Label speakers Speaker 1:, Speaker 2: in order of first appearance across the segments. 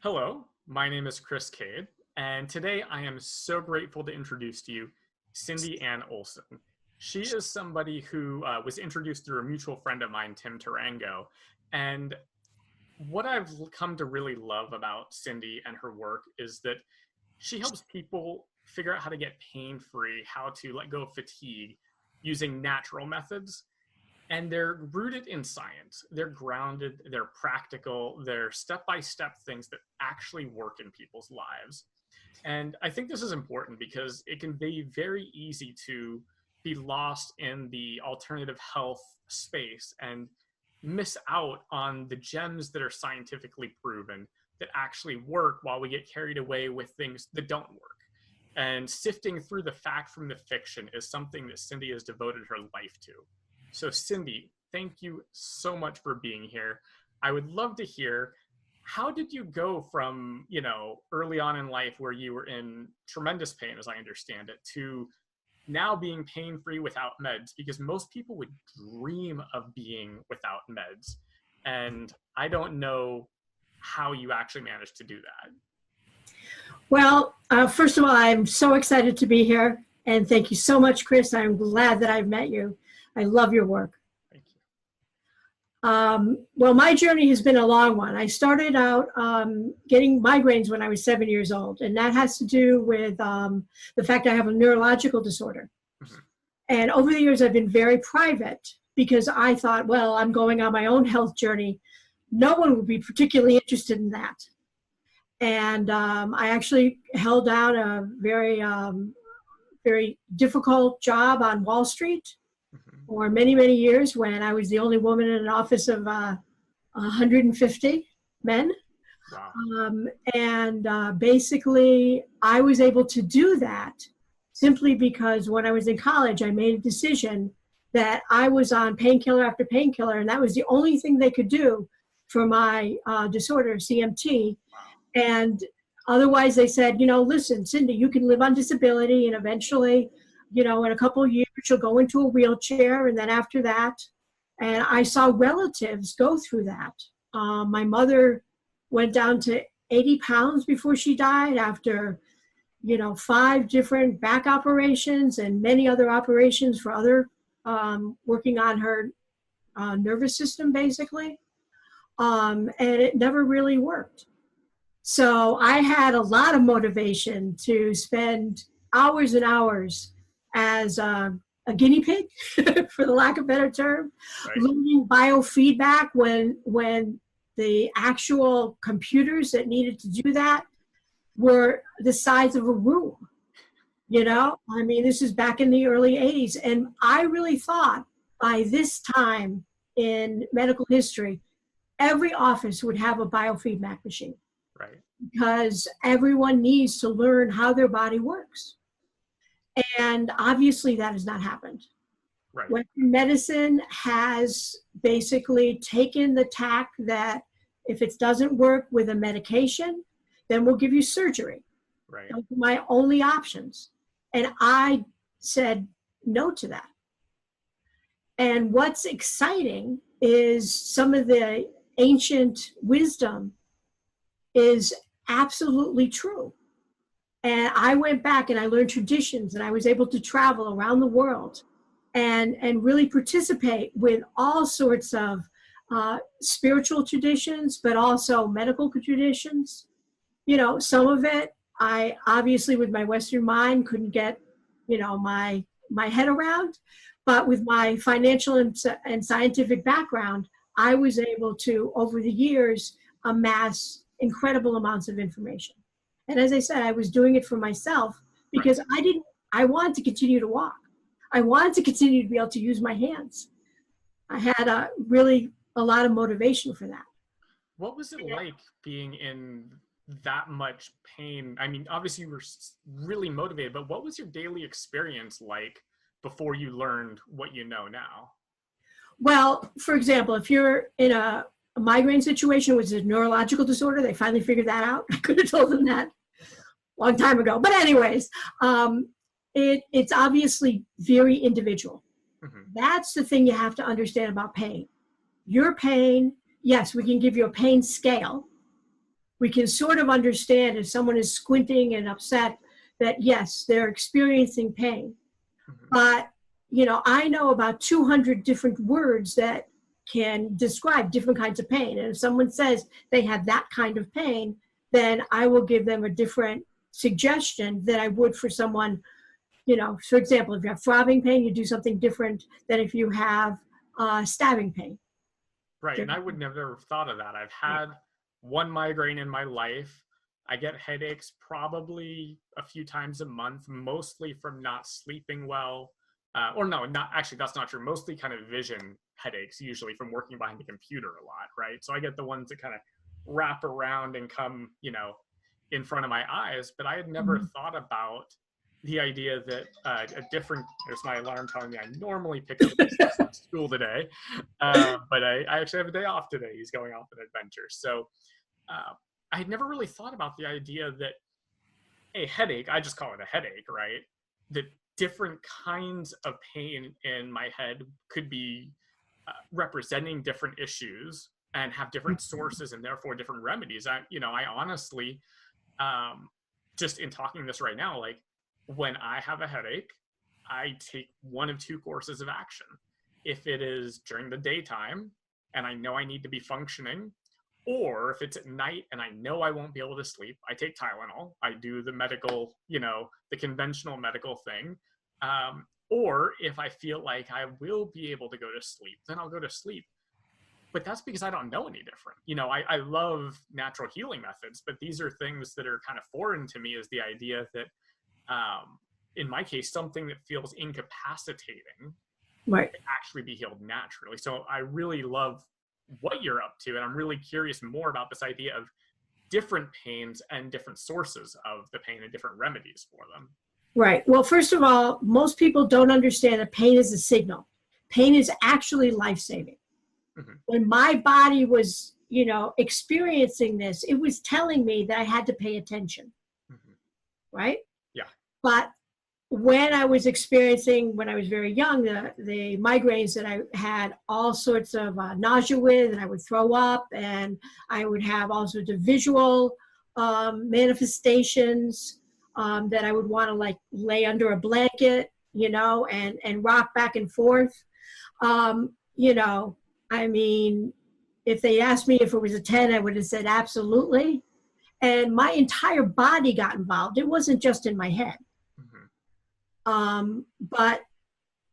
Speaker 1: Hello, my name is 𝗬𝗃𝗀𝗃, and today I am so grateful to introduce to you Cindy Ann Olson. She is somebody who was introduced through a mutual friend of mine, 𝗬𝗃𝗃𝗀𝗃, and what I've come to really love about Cindy and her work is that she helps people figure out how to get pain-free, how to let go of fatigue using natural methods. And they're rooted in science. They're grounded, they're practical, they're step-by-step things that actually work in people's lives. And I think this is important because it can be very easy to be lost in the alternative health space and miss out on the gems that are scientifically proven that actually work while we get carried away with things that don't work. And sifting through the fact from the fiction is something that Cindy has devoted her life to. So Cindy, thank you so much for being here. I would love to hear, how did you go from, early on in life where you were in tremendous pain, as I understand it, to now being pain-free without meds? Because most people would dream of being without meds. And I don't know how you actually managed to do that.
Speaker 2: Well, first of all, I'm so excited to be here. And thank you so much, Chris. I'm glad that I've met you. I love your work.
Speaker 1: Thank you.
Speaker 2: Well, my journey has been a long one. I started out getting migraines when I was 7 years old, and that has to do with the fact I have a neurological disorder. Mm-hmm. And over the years, I've been very private because I thought, well, I'm going on my own health journey. No one would be particularly interested in that. And I actually held down a very difficult job on Wall Street for many, many years when I was the only woman in an office of 150 men. Wow. Basically, I was able to do that simply because when I was in college, I made a decision that I was on painkiller after painkiller, and that was the only thing they could do for my disorder, CMT. Wow. And otherwise, they said, listen, Cindy, you can live on disability, and eventually, in a couple of years, you'll go into a wheelchair, and then after that, and I saw relatives go through that. My mother went down to 80 pounds before she died after, 5 different back operations and many other operations for other, working on her nervous system, basically. And it never really worked. So I had a lot of motivation to spend hours and hours as a guinea pig, for the lack of a better term, right. Learning biofeedback when the actual computers that needed to do that were the size of a room. This is back in the early 80s. And I really thought by this time in medical history, every office would have a biofeedback machine.
Speaker 1: Right.
Speaker 2: Because everyone needs to learn how their body works. And obviously that has not happened.
Speaker 1: Right.
Speaker 2: Western medicine has basically taken the tack that if it doesn't work with a medication, then we'll give you surgery.
Speaker 1: Right.
Speaker 2: Those are my only options. And I said no to that. And what's exciting is some of the ancient wisdom is absolutely true. And I went back and I learned traditions, and I was able to travel around the world and really participate with all sorts of spiritual traditions, but also medical traditions. Some of it, I obviously with my Western mind couldn't get, my head around, but with my financial and scientific background, I was able to, over the years, amass incredible amounts of information. And as I said, I was doing it for myself because I wanted to continue to walk. I wanted to continue to be able to use my hands. I had a lot of motivation for that.
Speaker 1: What was it like being in that much pain? I mean, obviously you were really motivated, but what was your daily experience like before you learned what you know now?
Speaker 2: Well, for example, if you're in a migraine situation, which is a neurological disorder, they finally figured that out. I could have told them that a long time ago. But anyways, it's obviously very individual. Mm-hmm. That's the thing you have to understand about pain. Your pain, yes, we can give you a pain scale, we can sort of understand if someone is squinting and upset that yes, they're experiencing pain. But, you know, I know about 200 different words that can describe different kinds of pain. And if someone says they have that kind of pain, then I will give them a different suggestion than I would for someone, you know, for example, if you have throbbing pain, you do something different than if you have stabbing pain.
Speaker 1: Right, and I would never have thought of that. I've had one migraine in my life. I get headaches probably a few times a month, mostly from not sleeping well. Or no, not actually, that's not true. Mostly kind of vision headaches, usually from working behind the computer a lot, right? So I get the ones that kind of wrap around and come, you know, in front of my eyes. But I had never thought about the idea that there's my alarm telling me I normally pick up from school today. But I actually have a day off today. He's going off on adventure. So I had never really thought about the idea that a headache, I just call it a headache, right? That different kinds of pain in my head could be representing different issues and have different sources and therefore different remedies. I honestly, just in talking this right now, like when I have a headache, I take one of two courses of action. If it is during the daytime and I know I need to be functioning, or if it's at night and I know I won't be able to sleep, I take Tylenol. I do the medical, you know, the conventional medical thing. Or if I feel like I will be able to go to sleep, then I'll go to sleep. But that's because I don't know any different. You know, I love natural healing methods, but these are things that are kind of foreign to me, is the idea that, in my case, something that feels incapacitating
Speaker 2: right,
Speaker 1: can actually be healed naturally. So I really love what you're up to, and I'm really curious more about this idea of different pains and different sources of the pain and different remedies for them.
Speaker 2: right. Well, first of all, most people don't understand that pain is a signal. Pain is actually life-saving. When my body was, you know, experiencing this, it was telling me that I had to pay attention, right?
Speaker 1: Yeah.
Speaker 2: But when I was experiencing, when I was very young, the migraines that I had all sorts of nausea with, and I would throw up, and I would have all sorts of visual manifestations that I would want to like lay under a blanket, you know, and rock back and forth. You know, I mean, if they asked me if it was a 10, I would have said absolutely. And my entire body got involved. It wasn't just in my head. But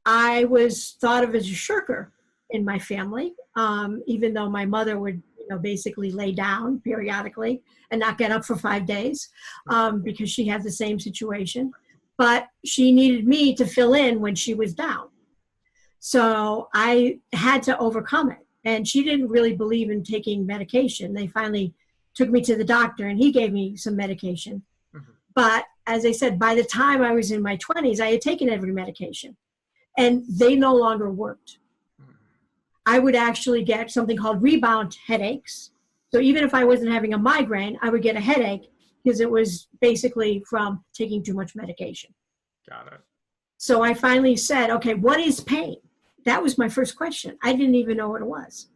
Speaker 2: I was thought of as a shirker in my family, even though my mother would, you know, basically lay down periodically and not get up for 5 days because she had the same situation. But she needed me to fill in when she was down. So I had to overcome it. And she didn't really believe in taking medication. They finally took me to the doctor and he gave me some medication. But as I said, by the time I was in my 20s, I had taken every medication and they no longer worked. I would actually get something called rebound headaches. So even if I wasn't having a migraine, I would get a headache because it was basically from taking too much medication.
Speaker 1: Got it.
Speaker 2: So I finally said, okay, what is pain? That was my first question. I didn't even know what it was.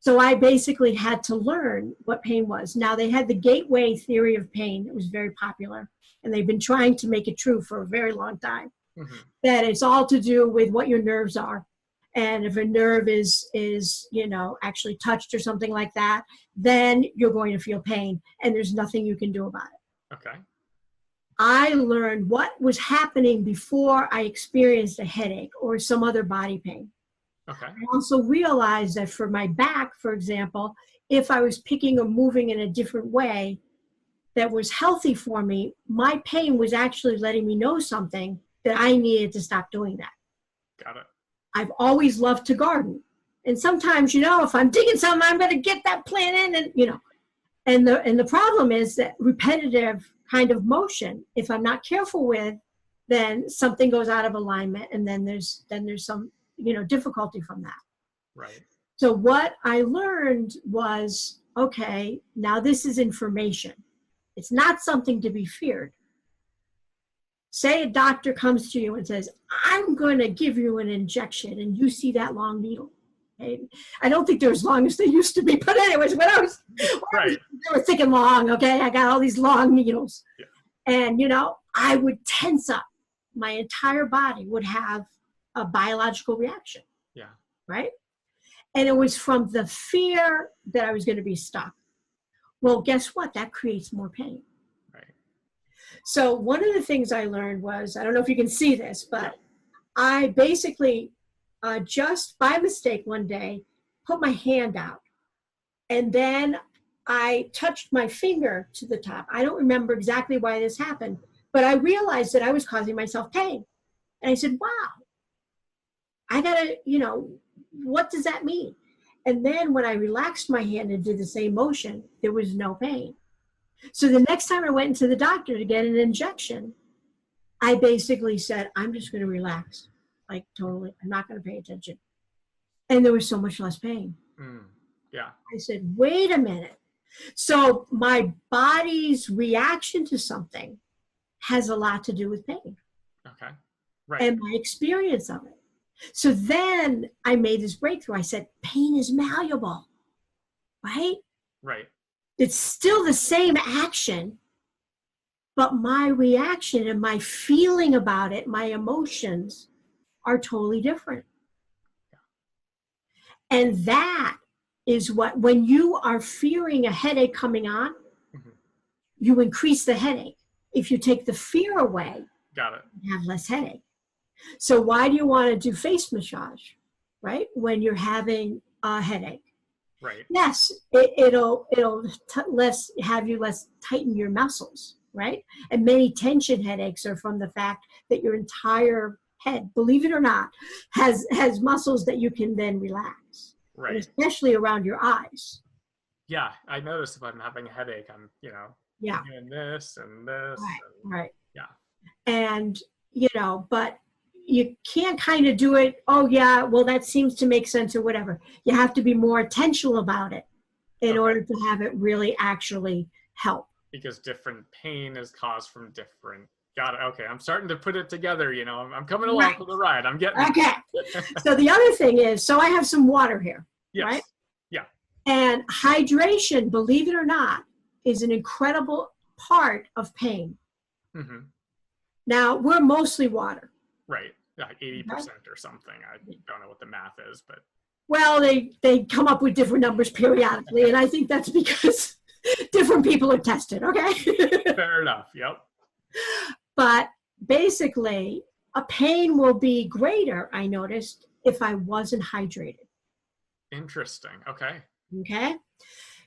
Speaker 2: So I basically had to learn what pain was. Now, they had the gateway theory of pain that was very popular, and they've been trying to make it true for a very long time, that it's all to do with what your nerves are. And if a nerve is, you know, actually touched or something like that, then you're going to feel pain, and there's nothing you can do about it.
Speaker 1: Okay.
Speaker 2: I learned what was happening before I experienced a headache or some other body pain.
Speaker 1: Okay.
Speaker 2: I also realized that for my back, for example, if I was picking or moving in a different way that was healthy for me, my pain was actually letting me know something that I needed to stop doing that.
Speaker 1: Got it.
Speaker 2: I've always loved to garden. And sometimes, you know, if I'm digging something, I'm going to get that plant in and, you know, and the problem is that repetitive kind of motion, if I'm not careful with, then something goes out of alignment and then there's some, you know, difficulty from that.
Speaker 1: Right.
Speaker 2: So what I learned was, okay, now this is information. It's not something to be feared. Say a doctor comes to you and says, I'm going to give you an injection, and you see that long needle. Okay? I don't think they're as long as they used to be, but anyways,
Speaker 1: Right.
Speaker 2: they were thick and long, okay? I got all these long needles.
Speaker 1: Yeah.
Speaker 2: And, you know, I would tense up. My entire body would have a biological reaction.
Speaker 1: Yeah.
Speaker 2: Right? And it was from the fear that I was going to be stuck. Well, guess what? That creates more pain.
Speaker 1: Right.
Speaker 2: So one of the things I learned was, I don't know if you can see this, but I basically just by mistake one day put my hand out, and then I touched my finger to the top. I don't remember exactly why this happened, but I realized that I was causing myself pain. And I said, wow, I gotta, you know, what does that mean? And then when I relaxed my hand and did the same motion, there was no pain. So the next time I went into the doctor to get an injection, I basically said, I'm just going to relax. Like, totally, I'm not going to pay attention. And there was so much less pain.
Speaker 1: Yeah.
Speaker 2: I said, wait a minute. So my body's reaction to something has a lot to do with pain.
Speaker 1: Okay. Right.
Speaker 2: And my experience of it. So then I made this breakthrough. I said, pain is malleable, right?
Speaker 1: Right.
Speaker 2: It's still the same action, but my reaction and my feeling about it, my emotions are totally different. And that is what, when you are fearing a headache coming on, you increase the headache. If you take the fear away,
Speaker 1: got it,
Speaker 2: you have less headache. So why do you want to do face massage, right? When you're having a headache.
Speaker 1: Right.
Speaker 2: Yes, it'll have you less tighten your muscles, right? And many tension headaches are from the fact that your entire head, believe it or not, has muscles that you can then relax.
Speaker 1: Right.
Speaker 2: And especially around your eyes.
Speaker 1: Yeah, I notice if I'm having a headache, I'm, you know, doing this and this.
Speaker 2: Right.
Speaker 1: And,
Speaker 2: right.
Speaker 1: Yeah.
Speaker 2: And, you know, but you can't kind of do it, oh yeah, well that seems to make sense or whatever. You have to be more intentional about it in order to have it really actually help.
Speaker 1: Because different pain is caused from different, got it, okay, I'm starting to put it together, you know, I'm coming along for the ride, I'm getting
Speaker 2: it. So the other thing is, so I have some water here, right?
Speaker 1: Yeah.
Speaker 2: And hydration, believe it or not, is an incredible part of pain. Now, we're mostly water.
Speaker 1: Right, like 80% or something. I don't know what the math is, but.
Speaker 2: Well, they come up with different numbers periodically, and I think that's because different people are tested, okay?
Speaker 1: Fair enough, yep.
Speaker 2: But basically, a pain will be greater, I noticed, if I wasn't hydrated.
Speaker 1: Interesting, okay.
Speaker 2: Okay?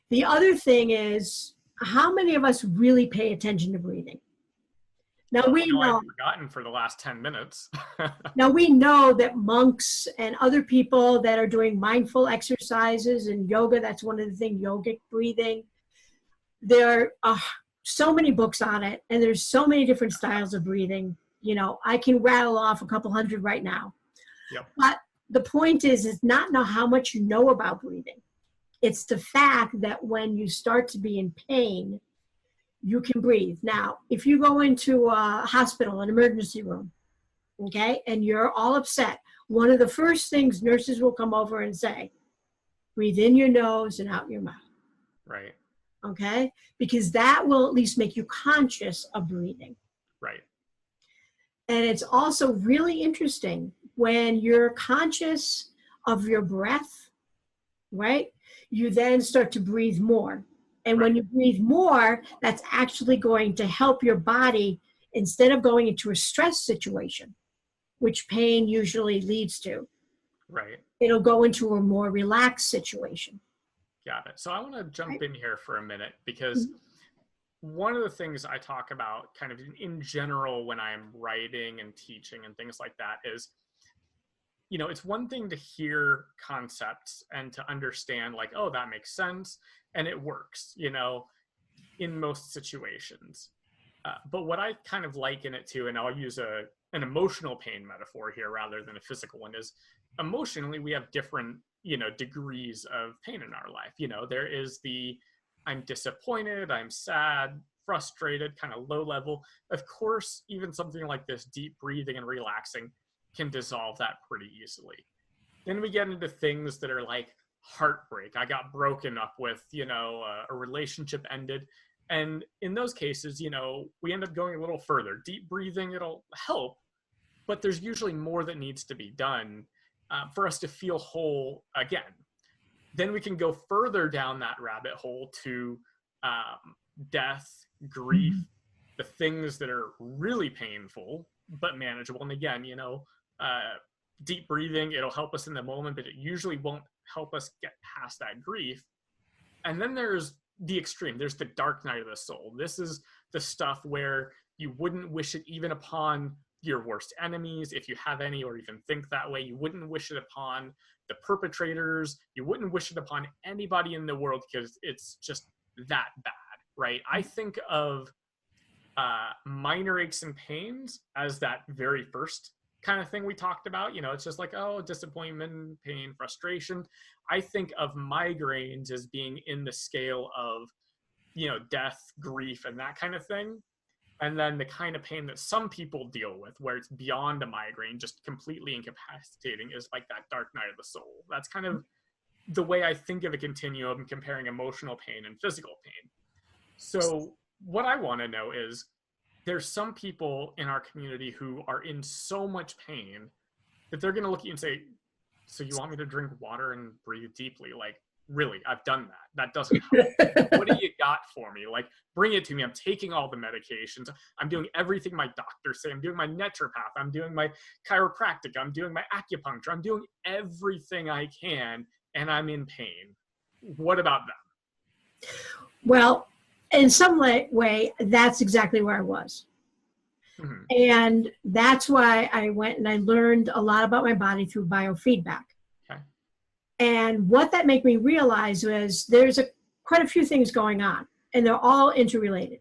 Speaker 2: The other thing is, how many of us really pay attention to breathing? Now we know
Speaker 1: I've forgotten for the last 10 minutes.
Speaker 2: Now we know that monks and other people that are doing mindful exercises and yoga, that's one of the things, yogic breathing. There are so many books on it, and there's so many different styles of breathing. You know, I can rattle off a couple hundred right now.
Speaker 1: Yep.
Speaker 2: But the point is not know how much you know about breathing. It's the fact that when you start to be in pain, you can breathe. Now, if you go into a hospital, an emergency room, okay, and you're all upset, one of the first things nurses will come over and say, breathe in your nose and out your mouth.
Speaker 1: Right.
Speaker 2: Okay? Because that will at least make you conscious of breathing.
Speaker 1: Right.
Speaker 2: And it's also really interesting when you're conscious of your breath, right? You then start to breathe more. And when you breathe more, that's actually going to help your body, instead of going into a stress situation, which pain usually leads to.
Speaker 1: Right.
Speaker 2: It'll go into a more relaxed situation.
Speaker 1: Got it. So I want to jump in here for a minute, because one of the things I talk about kind of in general when I'm writing and teaching and things like that is, you know, it's one thing to hear concepts and to understand like, oh, that makes sense and it works, you know, in most situations. But what I kind of liken it to, and I'll use an emotional pain metaphor here rather than a physical one, is emotionally we have different, you know, degrees of pain in our life. You know, there is the I'm disappointed, I'm sad, frustrated, kind of low level. Of course, even something like this, deep breathing and relaxing, can dissolve that pretty easily. Then we get into things that are like heartbreak. I got broken up with, you know, a relationship ended. And in those cases, you know, we end up going a little further. Deep breathing, it'll help, but there's usually more that needs to be done for us to feel whole again. Then we can go further down that rabbit hole to death, grief, the things that are really painful but manageable. And again, you know, deep breathing, it'll help us in the moment, but it usually won't help us get past that grief. And then there's the extreme. There's the dark night of the soul. This is the stuff where you wouldn't wish it even upon your worst enemies, if you have any, or even think that way. You wouldn't wish it upon the perpetrators. You wouldn't wish it upon anybody in the world, because it's just that bad, right? I think of minor aches and pains as that very first kind of thing we talked about. You know, it's just like, oh, disappointment, pain, frustration. I think of migraines as being in the scale of, you know, death, grief, and that kind of thing. And then the kind of pain that some people deal with, where it's beyond a migraine, just completely incapacitating, is like that dark night of the soul. That's kind of the way I think of a continuum, comparing emotional pain and physical pain. So what I want to know is, there's some people in our community who are in so much pain that they're going to look at you and say, so you want me to drink water and breathe deeply? Like, really, I've done that. That doesn't help. What do you got for me? Like, bring it to me. I'm taking all the medications. I'm doing everything my doctors say. I'm doing my naturopath. I'm doing my chiropractic. I'm doing my acupuncture. I'm doing everything I can, and I'm in pain. What about them?
Speaker 2: Well, in some way, that's exactly where I was. Mm-hmm. And that's why I went and I learned a lot about my body through biofeedback. Okay. And what that made me realize was there's quite a few things going on, and they're all interrelated.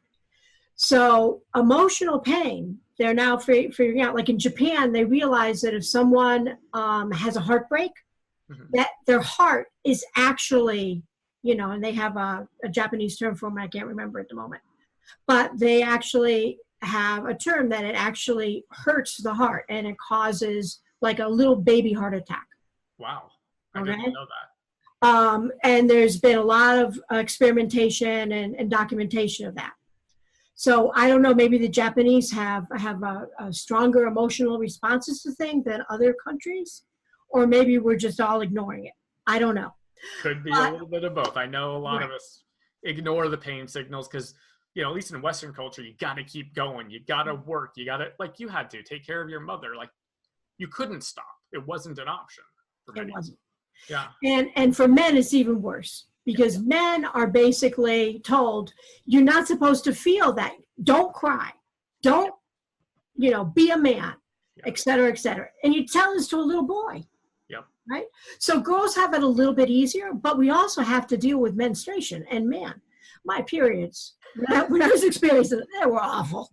Speaker 2: So emotional pain, they're now figuring out, like in Japan, they realize that if someone has a heartbreak, that their heart is actually, you know, and they have a Japanese term for it, I can't remember at the moment, but they actually have a term that it actually hurts the heart and it causes like a little baby heart attack.
Speaker 1: Wow. I didn't know that.
Speaker 2: And there's been a lot of experimentation and documentation of that. So I don't know, maybe the Japanese have a stronger emotional responses to things than other countries, or maybe we're just all ignoring it. I don't know.
Speaker 1: Could be a little bit of both. I know a lot of us ignore the pain signals because, you know, at least in Western culture, you got to keep going. You got to work. You got to, like you had to take care of your mother. Like, you couldn't stop. It wasn't an option for many.
Speaker 2: It wasn't.
Speaker 1: Yeah.
Speaker 2: And for men, it's even worse, because men are basically told, you're not supposed to feel that. Don't cry. Don't, you know, be a man, et cetera, et cetera. And you tell this to a little boy. Right? So girls have it a little bit easier, but we also have to deal with menstruation. And man, my periods, when I was experiencing it, they were awful.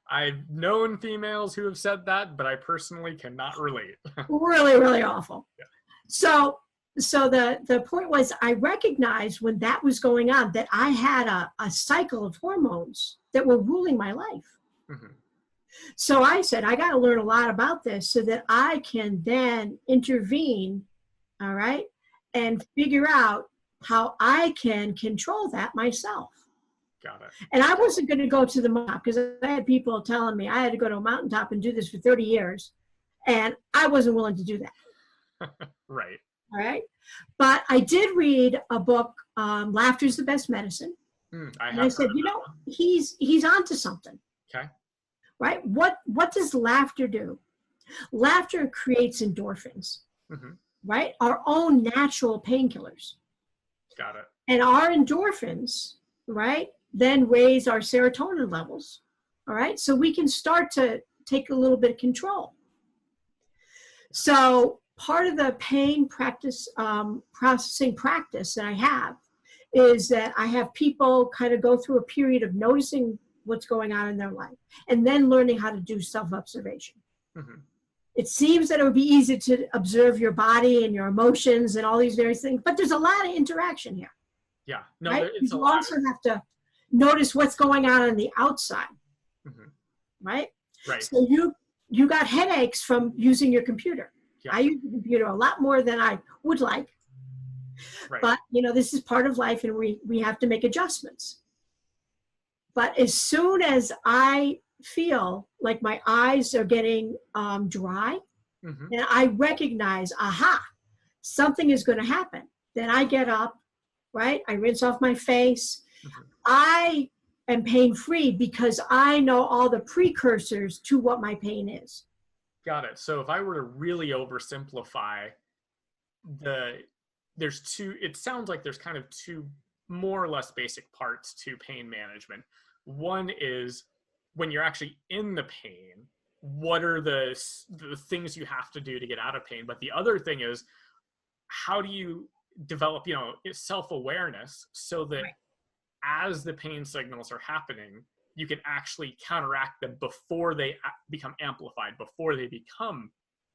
Speaker 1: I've known females who have said that, but I personally cannot relate.
Speaker 2: Really, really awful. Yeah. So the point was, I recognized when that was going on that I had a cycle of hormones that were ruling my life. Mm-hmm. So I said, I got to learn a lot about this so that I can then intervene, all right, and figure out how I can control that myself.
Speaker 1: Got it.
Speaker 2: And I wasn't going to go to the mountaintop, because I had people telling me I had to go to a mountaintop and do this for 30 years, and I wasn't willing to do that.
Speaker 1: Right.
Speaker 2: All right. But I did read a book, Laughter's the Best Medicine. I said, you know, he's onto something.
Speaker 1: Okay.
Speaker 2: Right? What does laughter do? Laughter creates endorphins, right? Our own natural painkillers.
Speaker 1: Got it.
Speaker 2: And our endorphins, right, then raise our serotonin levels, all right? So we can start to take a little bit of control. So part of the pain practice, processing practice that I have is that I have people kind of go through a period of noticing what's going on in their life, and then learning how to do self-observation. It seems that it would be easy to observe your body and your emotions and all these various things, but there's a lot of interaction here.
Speaker 1: Yeah, no,
Speaker 2: right?
Speaker 1: it's
Speaker 2: you also have to notice what's going on the outside, right?
Speaker 1: Right.
Speaker 2: So you got headaches from using your computer.
Speaker 1: Yeah.
Speaker 2: I use the computer a lot more than I would like.
Speaker 1: Right.
Speaker 2: But, you know, this is part of life, and we have to make adjustments. But as soon as I feel like my eyes are getting dry,
Speaker 1: Mm-hmm.
Speaker 2: and I recognize, aha, something is going to happen, then I get up, right? I rinse off my face.
Speaker 1: Mm-hmm.
Speaker 2: I am pain-free because I know all the precursors to what my pain is.
Speaker 1: Got it. So if I were to really oversimplify, it sounds like there's kind of two more or less basic parts to pain management. One is when you're actually in the pain, what are the things you have to do to get out of pain? But the other thing is, how do you develop, self-awareness so that as the pain signals are happening, you can actually counteract them before they become amplified, before they become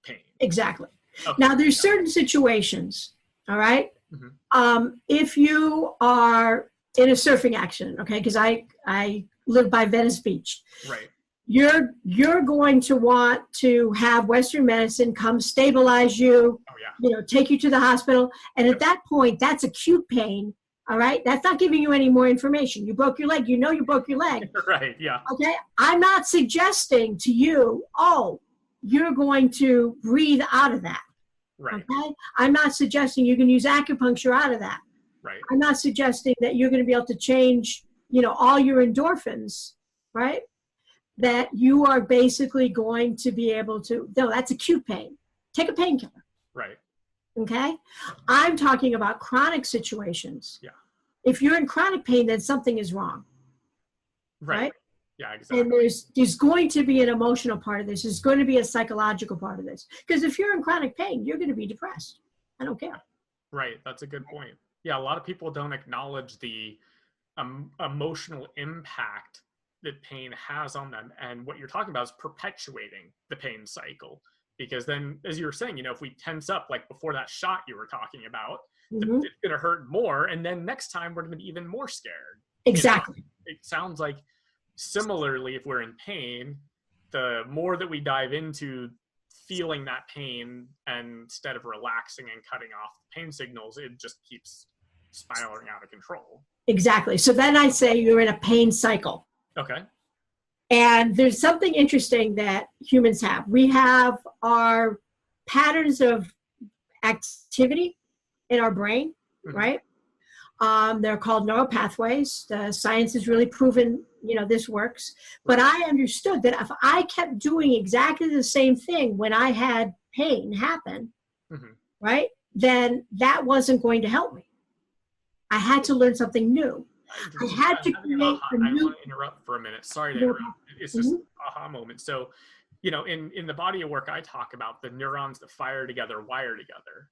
Speaker 1: pain.
Speaker 2: Exactly.
Speaker 1: Okay.
Speaker 2: Now, there's certain situations, all right? Mm-hmm. If you are in a surfing accident, okay, because I live by Venice Beach.
Speaker 1: Right.
Speaker 2: You're going to want to have Western medicine come stabilize you, take you to the hospital. And at that point, that's acute pain, all right? That's not giving you any more information. You broke your leg. You know you broke your leg.
Speaker 1: Right, yeah.
Speaker 2: Okay? I'm not suggesting to you, you're going to breathe out of that.
Speaker 1: Right.
Speaker 2: Okay? I'm not suggesting you can use acupuncture out of that.
Speaker 1: Right.
Speaker 2: I'm not suggesting that you're going to be able to change, all your endorphins, right? That you are basically going to be able to, no, that's acute pain. Take a painkiller.
Speaker 1: Right.
Speaker 2: Okay? I'm talking about chronic situations.
Speaker 1: Yeah.
Speaker 2: If you're in chronic pain, then something is wrong. Right?
Speaker 1: Yeah, exactly.
Speaker 2: And there's going to be an emotional part of this. There's going to be a psychological part of this. Because if you're in chronic pain, you're going to be depressed. I don't care.
Speaker 1: Right. That's a good point. Yeah, a lot of people don't acknowledge the emotional impact that pain has on them. And what you're talking about is perpetuating the pain cycle. Because then, as you were saying, if we tense up, like before that shot you were talking about,
Speaker 2: Mm-hmm.
Speaker 1: it's going to hurt more. And then next time we're going to be even more scared.
Speaker 2: Exactly.
Speaker 1: It sounds like similarly, if we're in pain, the more that we dive into feeling that pain, and instead of relaxing and cutting off the pain signals, it just keeps spiraling out of control.
Speaker 2: Exactly. So then I say you're in a pain cycle.
Speaker 1: Okay.
Speaker 2: And there's something interesting that humans have. We have our patterns of activity in our brain, mm-hmm. right? They're called neural pathways. The science has really proven, this works. But I understood that if I kept doing exactly the same thing when I had pain happen, mm-hmm. right, then that wasn't going to help me. I had to learn something new. I had to create a new...
Speaker 1: I want to interrupt for a minute. Sorry to interrupt. It's just an aha moment. So, in the body of work, I talk about the neurons that fire together, wire together.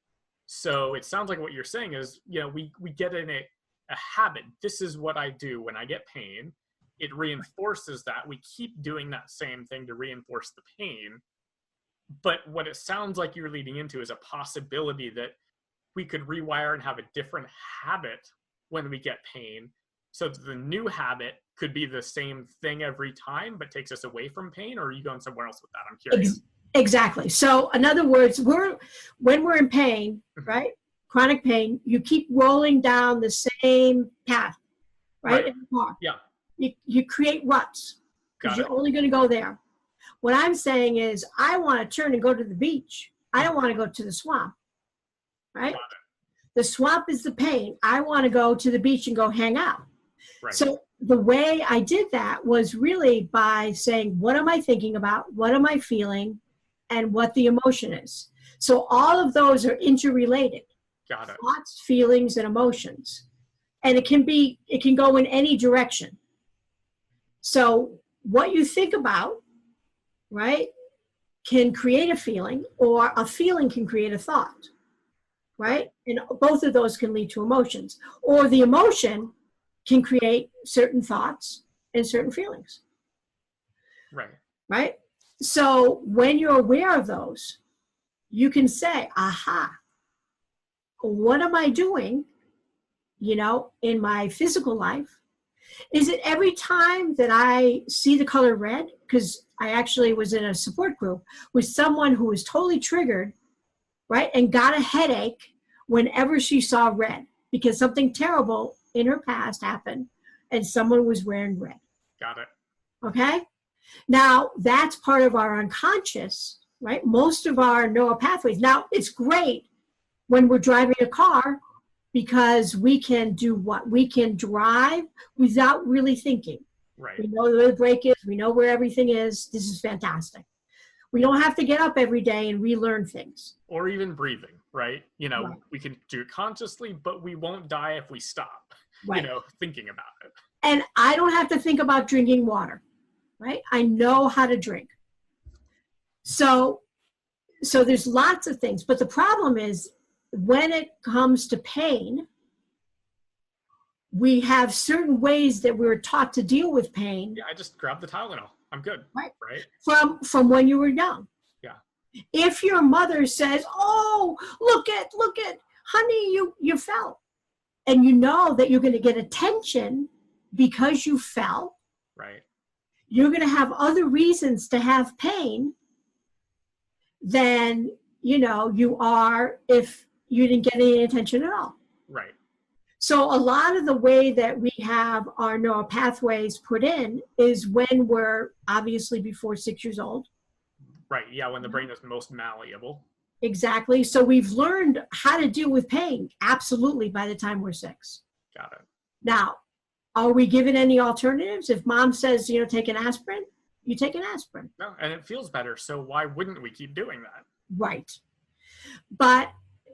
Speaker 1: So it sounds like what you're saying is, we get in a habit. This is what I do when I get pain. It reinforces that. We keep doing that same thing to reinforce the pain. But what it sounds like you're leading into is a possibility that we could rewire and have a different habit when we get pain. So the new habit could be the same thing every time, but takes us away from pain, or are you going somewhere else with that? I'm curious.
Speaker 2: Exactly. So in other words, when we're in pain, mm-hmm. right? Chronic pain, you keep rolling down the same path, right? In the car.
Speaker 1: Yeah.
Speaker 2: You create ruts because you're only going to go there. What I'm saying is I want to turn and go to the beach. I don't want to go to the swamp, right? The swamp is the pain. I want to go to the beach and go hang out.
Speaker 1: Right.
Speaker 2: So the way I did that was really by saying, what am I thinking about? What am I feeling? And what the emotion is. So all of those are interrelated.
Speaker 1: Got it.
Speaker 2: Thoughts, feelings, and emotions. And it can go in any direction. So what you think about, right, can create a feeling, or a feeling can create a thought, right? And both of those can lead to emotions. Or the emotion can create certain thoughts and certain feelings.
Speaker 1: Right.
Speaker 2: Right? So when you're aware of those, you can say, aha, what am I doing, in my physical life? Is it every time that I see the color red? Because I actually was in a support group with someone who was totally triggered right? And got a headache whenever she saw red because something terrible in her past happened and someone was wearing red.
Speaker 1: Got it.
Speaker 2: Okay? Now, that's part of our unconscious, right? Most of our neural pathways. Now, it's great when we're driving a car because we can do what? We can drive without really thinking.
Speaker 1: Right.
Speaker 2: We know where the brake is. We know where everything is. This is fantastic. We don't have to get up every day and relearn things.
Speaker 1: Or even breathing, right? You know,
Speaker 2: Right.
Speaker 1: we can do it consciously, but we won't die if we stop,
Speaker 2: Right.
Speaker 1: you know, thinking about it.
Speaker 2: And I don't have to think about drinking water, right? I know how to drink. So there's lots of things, but the problem is when it comes to pain, we have certain ways that we're taught to deal with pain.
Speaker 1: Yeah, I just grab the Tylenol. I'm good.
Speaker 2: Right.
Speaker 1: Right.
Speaker 2: From when you were young.
Speaker 1: Yeah.
Speaker 2: If your mother says, "Oh, look at, honey, you fell," and you know that you're going to get attention because you fell,
Speaker 1: Right.
Speaker 2: you're going to have other reasons to have pain than, you know, you are if you didn't get any attention at all.
Speaker 1: Right.
Speaker 2: So a lot of the way that we have our neural pathways put in is when we're obviously before 6 years old.
Speaker 1: Right. Yeah, when the brain is most malleable.
Speaker 2: Exactly. So we've learned how to deal with pain, absolutely, by the time we're 6.
Speaker 1: Got it.
Speaker 2: Now, are we given any alternatives? If mom says, you know, take an aspirin, you take an aspirin.
Speaker 1: No, and it feels better, so why wouldn't we keep doing that?
Speaker 2: Right. But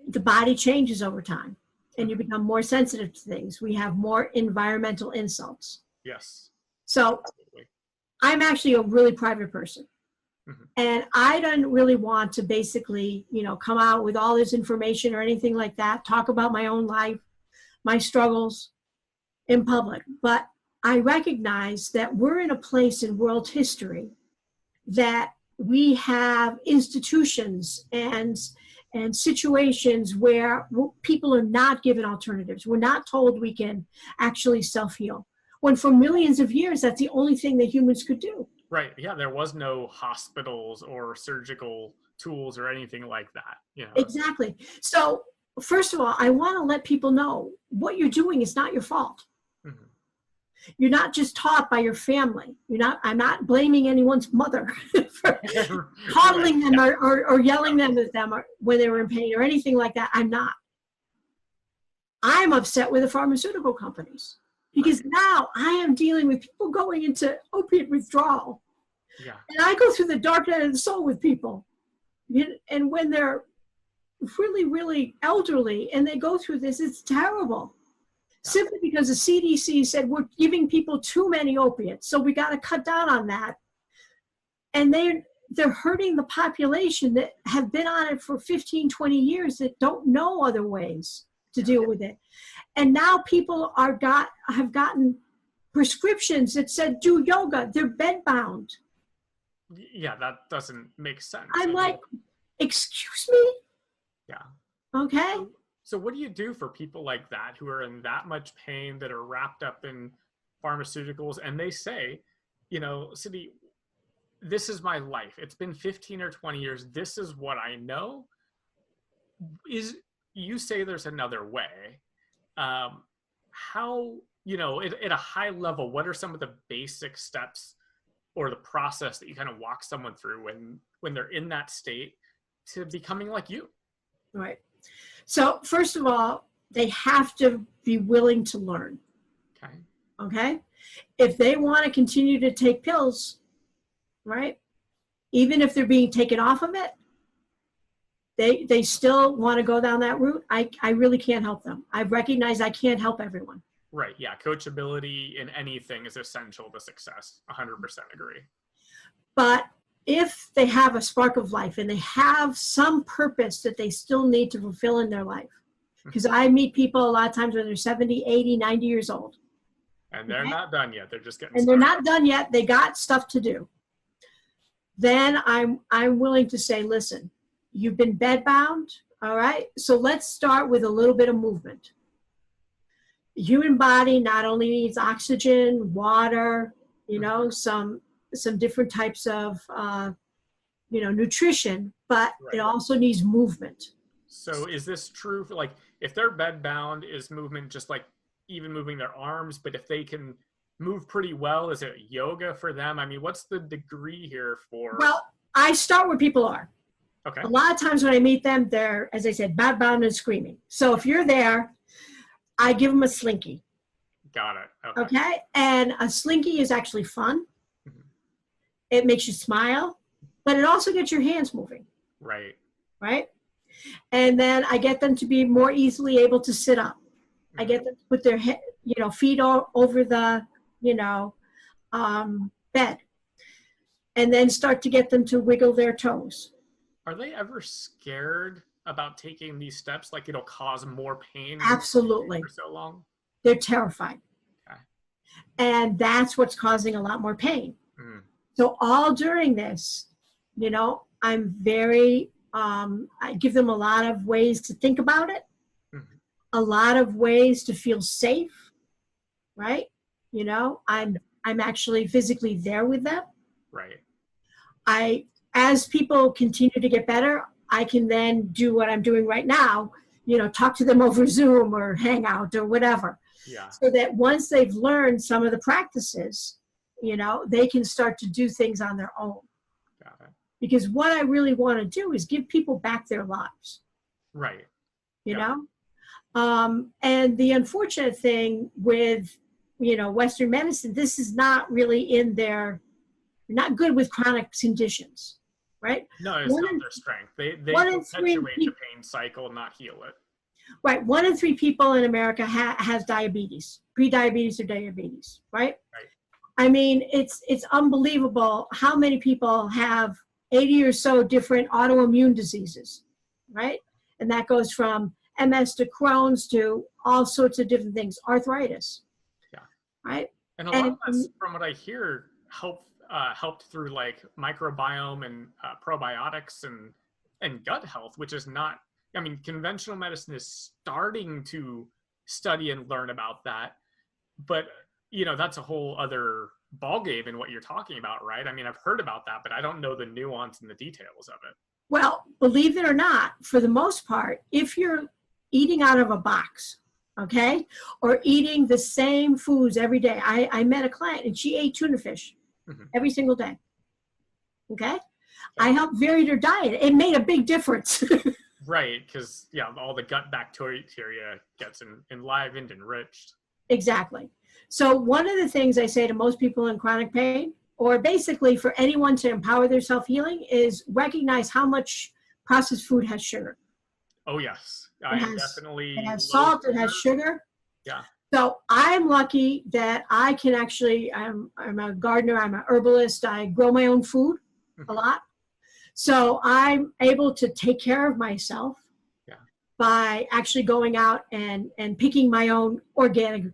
Speaker 2: the body changes over time and you become more sensitive to things. We have more environmental insults.
Speaker 1: Yes.
Speaker 2: So
Speaker 1: Absolutely.
Speaker 2: I'm actually a really private person.
Speaker 1: Mhm.
Speaker 2: And I don't really want to basically, you know, come out with all this information or anything like that, talk about my own life, my struggles in public. But I recognize that we're in a place in world history that we have institutions and situations where people are not given alternatives. We're not told we can actually self-heal. When for millions of years, that's the only thing that humans could do.
Speaker 1: Right. Yeah, there was no hospitals or surgical tools or anything like that. You know.
Speaker 2: Exactly. So first of all, I want to let people know what you're doing is not your fault.
Speaker 1: Mhm.
Speaker 2: You're not just taught by your family. I'm not blaming anyone's mother for coddling them or yelling them at them when they were in pain or anything like that. I'm not. I'm upset with the pharmaceutical companies because now I am dealing with people going into opiate withdrawal.
Speaker 1: Yeah.
Speaker 2: And I go through the dark night of the soul with people. And when they're really, really elderly and they go through this, it's terrible. Simply because the CDC said we're giving people too many opiates, so we got to cut down on that. And they're hurting the population that have been on it for 15, 20 years that don't know other ways to deal with it. And now people have gotten prescriptions that said do yoga. They're bedbound.
Speaker 1: Yeah, that doesn't make sense.
Speaker 2: I'm like, excuse me?
Speaker 1: Yeah.
Speaker 2: Okay.
Speaker 1: So what do you do for people like that who are in that much pain, that are wrapped up in pharmaceuticals, and they say, you know, Cindy, this is my life. It's been 15 or 20 years. This is what I know. You say there's another way. How, you know, at a high level, what are some of the basic steps or the process that you kind of walk someone through when they're in that state to becoming like you?
Speaker 2: Right. So first of all, they have to be willing to learn.
Speaker 1: Okay.
Speaker 2: Okay. If they want to continue to take pills, right, even if they're being taken off of it, they still want to go down that route. I really can't help them. I've recognized I can't help everyone.
Speaker 1: Right. Yeah. Coachability in anything is essential to success. 100% agree.
Speaker 2: But if they have a spark of life and they have some purpose that they still need to fulfill in their life, because I meet people a lot of times when they're 70, 80, 90 years old.
Speaker 1: And they're not done yet. They're just getting
Speaker 2: started. They're not done yet. They got stuff to do. Then I'm willing to say, listen, you've been bedbound. All right. So let's start with a little bit of movement. The human body not only needs oxygen, water, you know, some different types of, you know, nutrition, but it also needs movement.
Speaker 1: So is this true for, like, if they're bedbound, is movement just like even moving their arms? But if they can move pretty well, is it yoga for them? I mean, what's the degree here for?
Speaker 2: Well, I start where people are.
Speaker 1: Okay.
Speaker 2: A lot of times when I meet them, they're, as I said, bedbound and screaming. So if you're there, I give them a slinky.
Speaker 1: Got it.
Speaker 2: Okay. And a slinky is actually fun. Mm-hmm. It makes you smile, but it also gets your hands moving.
Speaker 1: Right.
Speaker 2: Right. And then I get them to be more easily able to sit up. Mm-hmm. I get them to put their head, feet over the, bed, and then start to get them to wiggle their toes.
Speaker 1: Are they ever scared about taking these steps? Like it'll cause more pain?
Speaker 2: Absolutely.
Speaker 1: For so long?
Speaker 2: They're terrified.
Speaker 1: Okay.
Speaker 2: And that's what's causing a lot more pain. Mm. So all during this, I'm very, I give them a lot of ways to think about it, mm-hmm. a lot of ways to feel safe, right? I'm actually physically there with them.
Speaker 1: Right.
Speaker 2: As people continue to get better, I can then do what I'm doing right now, talk to them over Zoom or Hangout or whatever.
Speaker 1: Yeah.
Speaker 2: So that once they've learned some of the practices, they can start to do things on their own.
Speaker 1: Got it.
Speaker 2: Because what I really want to do is give people back their lives.
Speaker 1: Right.
Speaker 2: You know? And the unfortunate thing with, Western medicine, this is not really not good with chronic conditions, right?
Speaker 1: No, it's not their strength. They perpetuate the pain cycle, not heal it.
Speaker 2: Right. 1 in 3 people in America has diabetes, pre-diabetes or diabetes, right?
Speaker 1: Right.
Speaker 2: I mean, it's unbelievable how many people have 80 or so different autoimmune diseases, right? And that goes from MS to Crohn's to all sorts of different things, arthritis.
Speaker 1: Yeah.
Speaker 2: Right.
Speaker 1: And a lot of us, from what I hear, helped through like microbiome and probiotics and gut health, which is not, I mean, conventional medicine is starting to study and learn about that, but that's a whole other ballgame in what you're talking about, right? I mean, I've heard about that, but I don't know the nuance and the details of it.
Speaker 2: Well, believe it or not, for the most part, if you're eating out of a box, okay, or eating the same foods every day. I met a client and she ate tuna fish mm-hmm. every single day. Okay? I helped vary her diet. It made a big difference.
Speaker 1: Right, because all the gut bacteria gets enlivened, enriched.
Speaker 2: Exactly. So one of the things I say to most people in chronic pain, or basically for anyone to empower their self-healing, is recognize how much processed food has sugar.
Speaker 1: Oh, yes.
Speaker 2: It has salt, it has sugar.
Speaker 1: Yeah.
Speaker 2: So I'm lucky that I can actually, I'm a gardener, I'm an herbalist, I grow my own food a lot. So I'm able to take care of myself by actually going out and picking my own organic,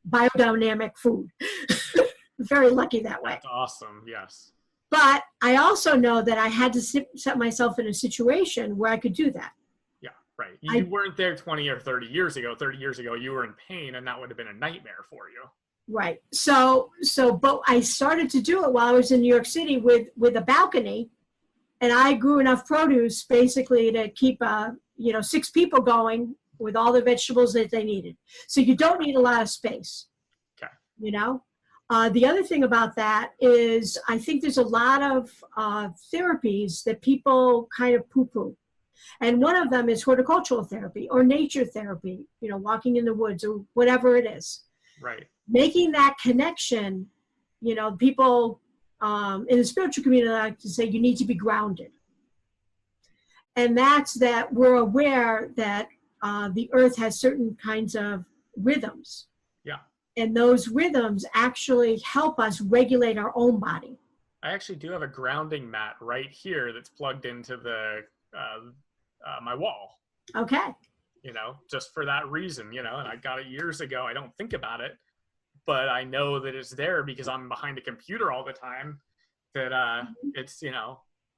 Speaker 2: biodynamic food. Very lucky that way.
Speaker 1: That's awesome, yes.
Speaker 2: But I also know that I had to set myself in a situation where I could do that.
Speaker 1: Yeah, right. You weren't there 20 or 30 years ago. 30 years ago, you were in pain, and that would have been a nightmare for you.
Speaker 2: Right. So, but I started to do it while I was in New York City with a balcony, and I grew enough produce basically to keep 6 people going with all the vegetables that they needed. So you don't need a lot of space.
Speaker 1: Okay.
Speaker 2: The other thing about that is I think there's a lot of therapies that people kind of poo-poo. And one of them is horticultural therapy or nature therapy, walking in the woods or whatever it is.
Speaker 1: Right.
Speaker 2: Making that connection, people in the spiritual community like to say you need to be grounded. And that's that we're aware that the earth has certain kinds of rhythms.
Speaker 1: Yeah.
Speaker 2: And those rhythms actually help us regulate our own body.
Speaker 1: I actually do have a grounding mat right here that's plugged into the my wall.
Speaker 2: Okay.
Speaker 1: Just for that reason, and I got it years ago. I don't think about it, but I know that it's there because I'm behind a computer all the time, that it's,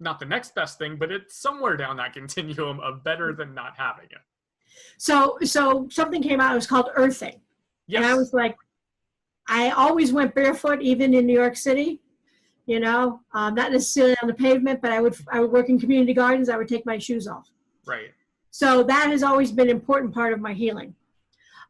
Speaker 1: not the next best thing, but it's somewhere down that continuum of better than not having it. So something came out, it was called earthing. Yes. And I was like, I always went barefoot, even in New York City, not necessarily on the pavement, but I would work in community gardens. I would take my shoes off. Right.
Speaker 2: So that has always been an important part of my healing.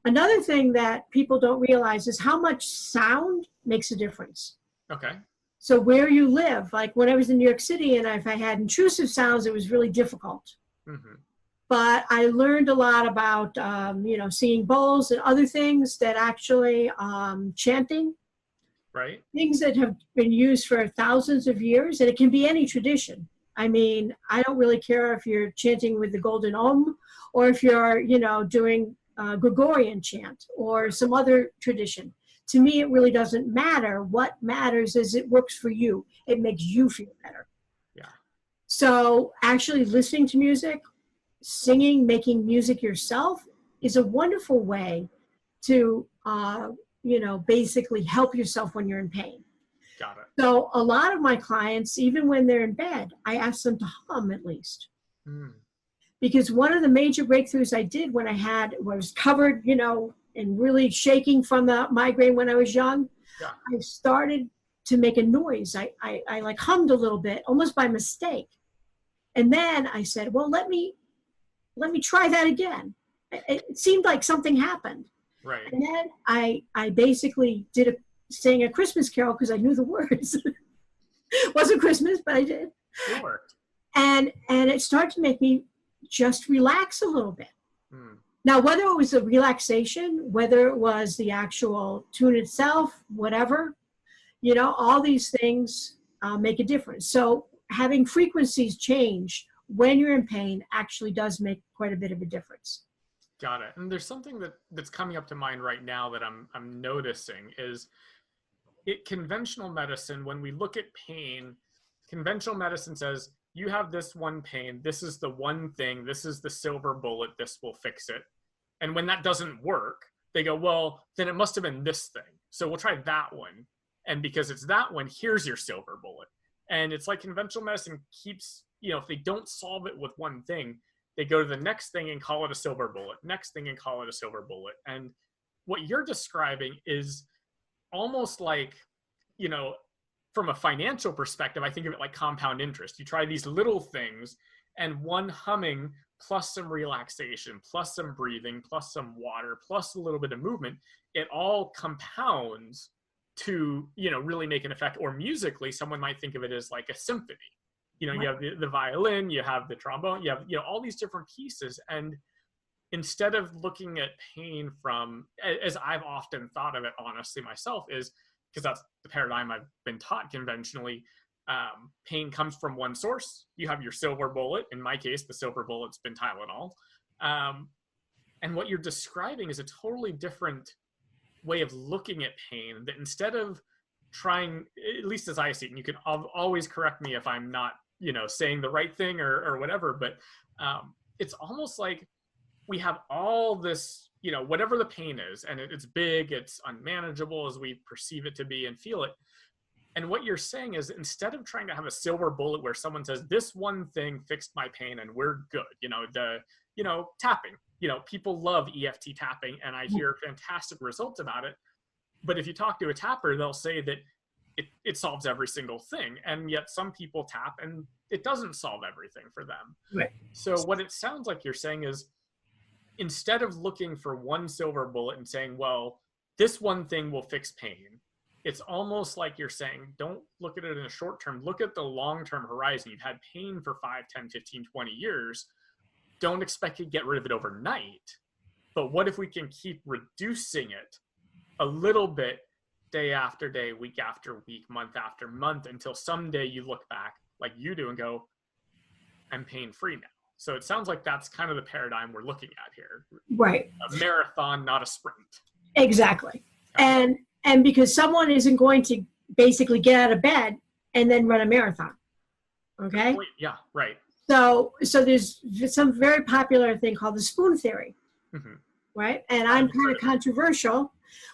Speaker 2: Another thing that people don't realize is how much sound makes a difference.
Speaker 1: Okay.
Speaker 2: So where you live, like when I was in New York City and if I had intrusive sounds, it was really difficult.
Speaker 1: Mm-hmm.
Speaker 2: But I learned a lot about, singing bowls and other things that actually, chanting.
Speaker 1: Right.
Speaker 2: Things that have been used for thousands of years, and it can be any tradition. I mean, I don't really care if you're chanting with the golden Om or if you're, doing Gregorian chant or some other tradition. To me, it really doesn't matter. What matters is it works for you. It makes you feel better.
Speaker 1: Yeah.
Speaker 2: So actually listening to music, singing, making music yourself is a wonderful way to, basically help yourself when you're in pain.
Speaker 1: Got it.
Speaker 2: So a lot of my clients, even when they're in bed, I ask them to hum at least.
Speaker 1: Mm.
Speaker 2: Because one of the major breakthroughs I did when I was covered, and really shaking from the migraine when I was young,
Speaker 1: yeah.
Speaker 2: I started to make a noise. I like hummed a little bit, almost by mistake. And then I said, well, let me try that again. It seemed like something happened.
Speaker 1: Right.
Speaker 2: And then I basically sang a Christmas carol because I knew the words. It wasn't Christmas, but I did.
Speaker 1: Sure.
Speaker 2: And it started to make me just relax a little bit.
Speaker 1: Mm.
Speaker 2: Now, whether it was a relaxation, whether it was the actual tune itself, whatever, all these things make a difference. So having frequencies change when you're in pain actually does make quite a bit of a difference.
Speaker 1: Got it. And there's something that's coming up to mind right now that I'm noticing is conventional medicine, when we look at pain, conventional medicine says, you have this one pain, this is the one thing, this is the silver bullet, this will fix it. And when that doesn't work, they go, well, then it must have been this thing. So we'll try that one. And because it's that one, here's your silver bullet. And it's like conventional medicine keeps, if they don't solve it with one thing, they go to the next thing and call it a silver bullet, next thing and call it a silver bullet. And what you're describing is almost like, from a financial perspective, I think of it like compound interest. You try these little things, and one humming plus some relaxation, plus some breathing, plus some water, plus a little bit of movement, it all compounds to, really make an effect. Or musically, someone might think of it as like a symphony. You have the violin, you have the trombone, you have, all these different pieces. And instead of looking at pain from, as I've often thought of it, honestly, myself, is because that's the paradigm I've been taught conventionally, pain comes from one source. You have your silver bullet. In my case, the silver bullet's been Tylenol. And what you're describing is a totally different way of looking at pain, that instead of trying, at least as I see it, and you can always correct me if I'm not, saying the right thing or whatever, but it's almost like we have all this, whatever the pain is, and it's big, it's unmanageable as we perceive it to be and feel it. And what you're saying is, instead of trying to have a silver bullet where someone says, this one thing fixed my pain and we're good, tapping, people love EFT tapping, and I hear fantastic results about it. But if you talk to a tapper, they'll say that it solves every single thing. And yet some people tap and it doesn't solve everything for them.
Speaker 2: Right.
Speaker 1: So what it sounds like you're saying is, instead of looking for one silver bullet and saying, well, this one thing will fix pain, it's almost like you're saying, don't look at it in a short term, look at the long-term horizon. You've had pain for 5, 10, 15, 20 years. Don't expect to get rid of it overnight. But what if we can keep reducing it a little bit, day after day, week after week, month after month, until someday you look back like you do and go, I'm pain-free now. So it sounds like that's kind of the paradigm we're looking at here.
Speaker 2: Right.
Speaker 1: A marathon, not a sprint.
Speaker 2: Exactly. And because someone isn't going to basically get out of bed and then run a marathon. Okay?
Speaker 1: Yeah, right.
Speaker 2: So there's some very popular thing called the spoon theory. Mm-hmm. Right? And I'm kind of controversial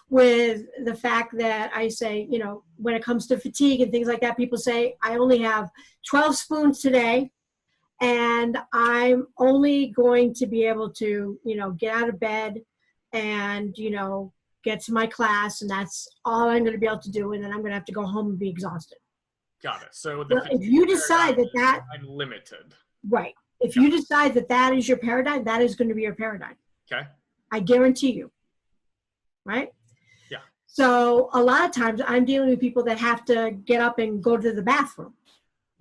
Speaker 2: with the fact that I say, when it comes to fatigue and things like that, people say, I only have 12 spoons today, and I'm only going to be able to, get out of bed and, get to my class, and that's all I'm going to be able to do, and then I'm going to have to go home and be exhausted.
Speaker 1: Got it. So
Speaker 2: if you decide that
Speaker 1: I'm limited.
Speaker 2: Right. If you decide that that is your paradigm, that is going to be your paradigm.
Speaker 1: Okay.
Speaker 2: I guarantee you. Right?
Speaker 1: Yeah.
Speaker 2: So a lot of times I'm dealing with people that have to get up and go to the bathroom.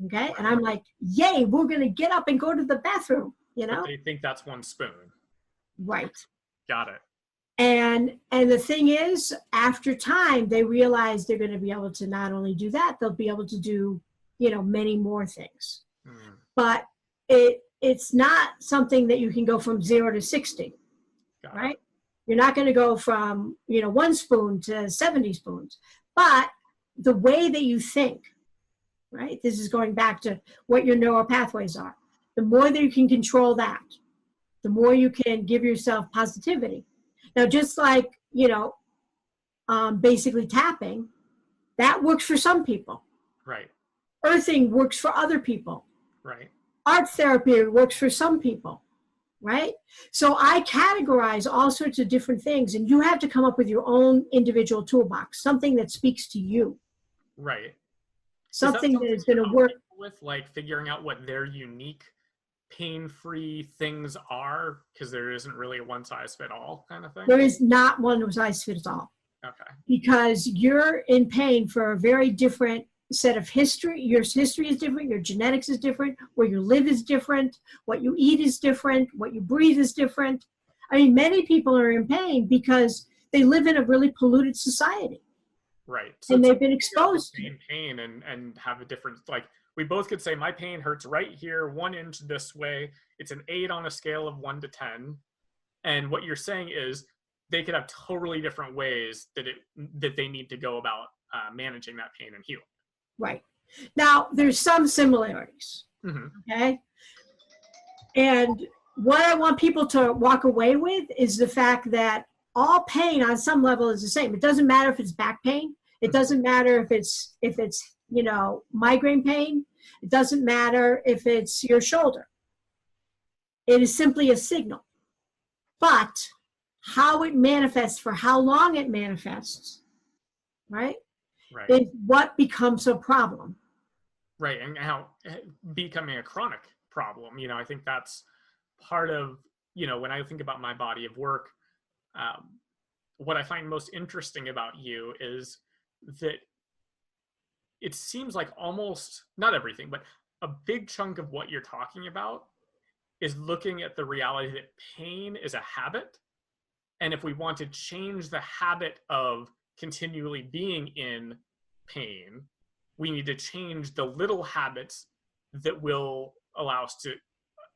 Speaker 2: Okay.
Speaker 1: Right.
Speaker 2: And I'm like, yay, we're going to get up and go to the bathroom. You know?
Speaker 1: But they think that's one spoon.
Speaker 2: Right.
Speaker 1: Got it.
Speaker 2: And the thing is, after time, they realize they're going to be able to not only do that, they'll be able to do, you know, many more things. But it's not something that you can go from 0 to 60, right? You're not going to go from, you know, 1 spoon to 70 spoons. But the way that you think, right? This is going back to what your neural pathways are. The more that you can control that, the more you can give yourself positivity. Now, just like, you know, basically tapping, that works for some people.
Speaker 1: Right.
Speaker 2: Earthing works for other people.
Speaker 1: Right.
Speaker 2: Art therapy works for some people, right? So I categorize all sorts of different things, and you have to come up with your own individual toolbox, something that speaks to you.
Speaker 1: Right.
Speaker 2: Something that is going to work.
Speaker 1: With like figuring out what their unique pain-free things are, because there isn't really a one-size-fit-all kind of thing?
Speaker 2: There is not one size fits all.
Speaker 1: Okay.
Speaker 2: Because you're in pain for a very different set of history. Your history is different, your genetics is different, where you live is different, what you eat is different, what you breathe is different. I mean, many people are in pain because they live in a really polluted society.
Speaker 1: Right. So
Speaker 2: and they've been exposed
Speaker 1: to pain and have a different, like, we both could say my pain hurts right here, 1 inch this way. It's an 8 on a scale of 1 to 10. And what you're saying is they could have totally different ways that they need to go about managing that pain and healing.
Speaker 2: Right. Now, there's some similarities. Okay. And what I want people to walk away with is the fact that all pain on some level is the same. It doesn't matter if it's back pain. It doesn't matter if it's you know, migraine pain. It doesn't matter if it's your shoulder. It is simply a signal. But how it manifests, for how long it manifests, right, is what becomes a problem.
Speaker 1: Right, and how becoming a chronic problem. You know, I think that's part of, you know, when I think about my body of work, what I find most interesting about you is that it seems like almost, not everything, but a big chunk of what you're talking about is looking at the reality that pain is a habit. And if we want to change the habit of continually being in pain, we need to change the little habits that will allow us to,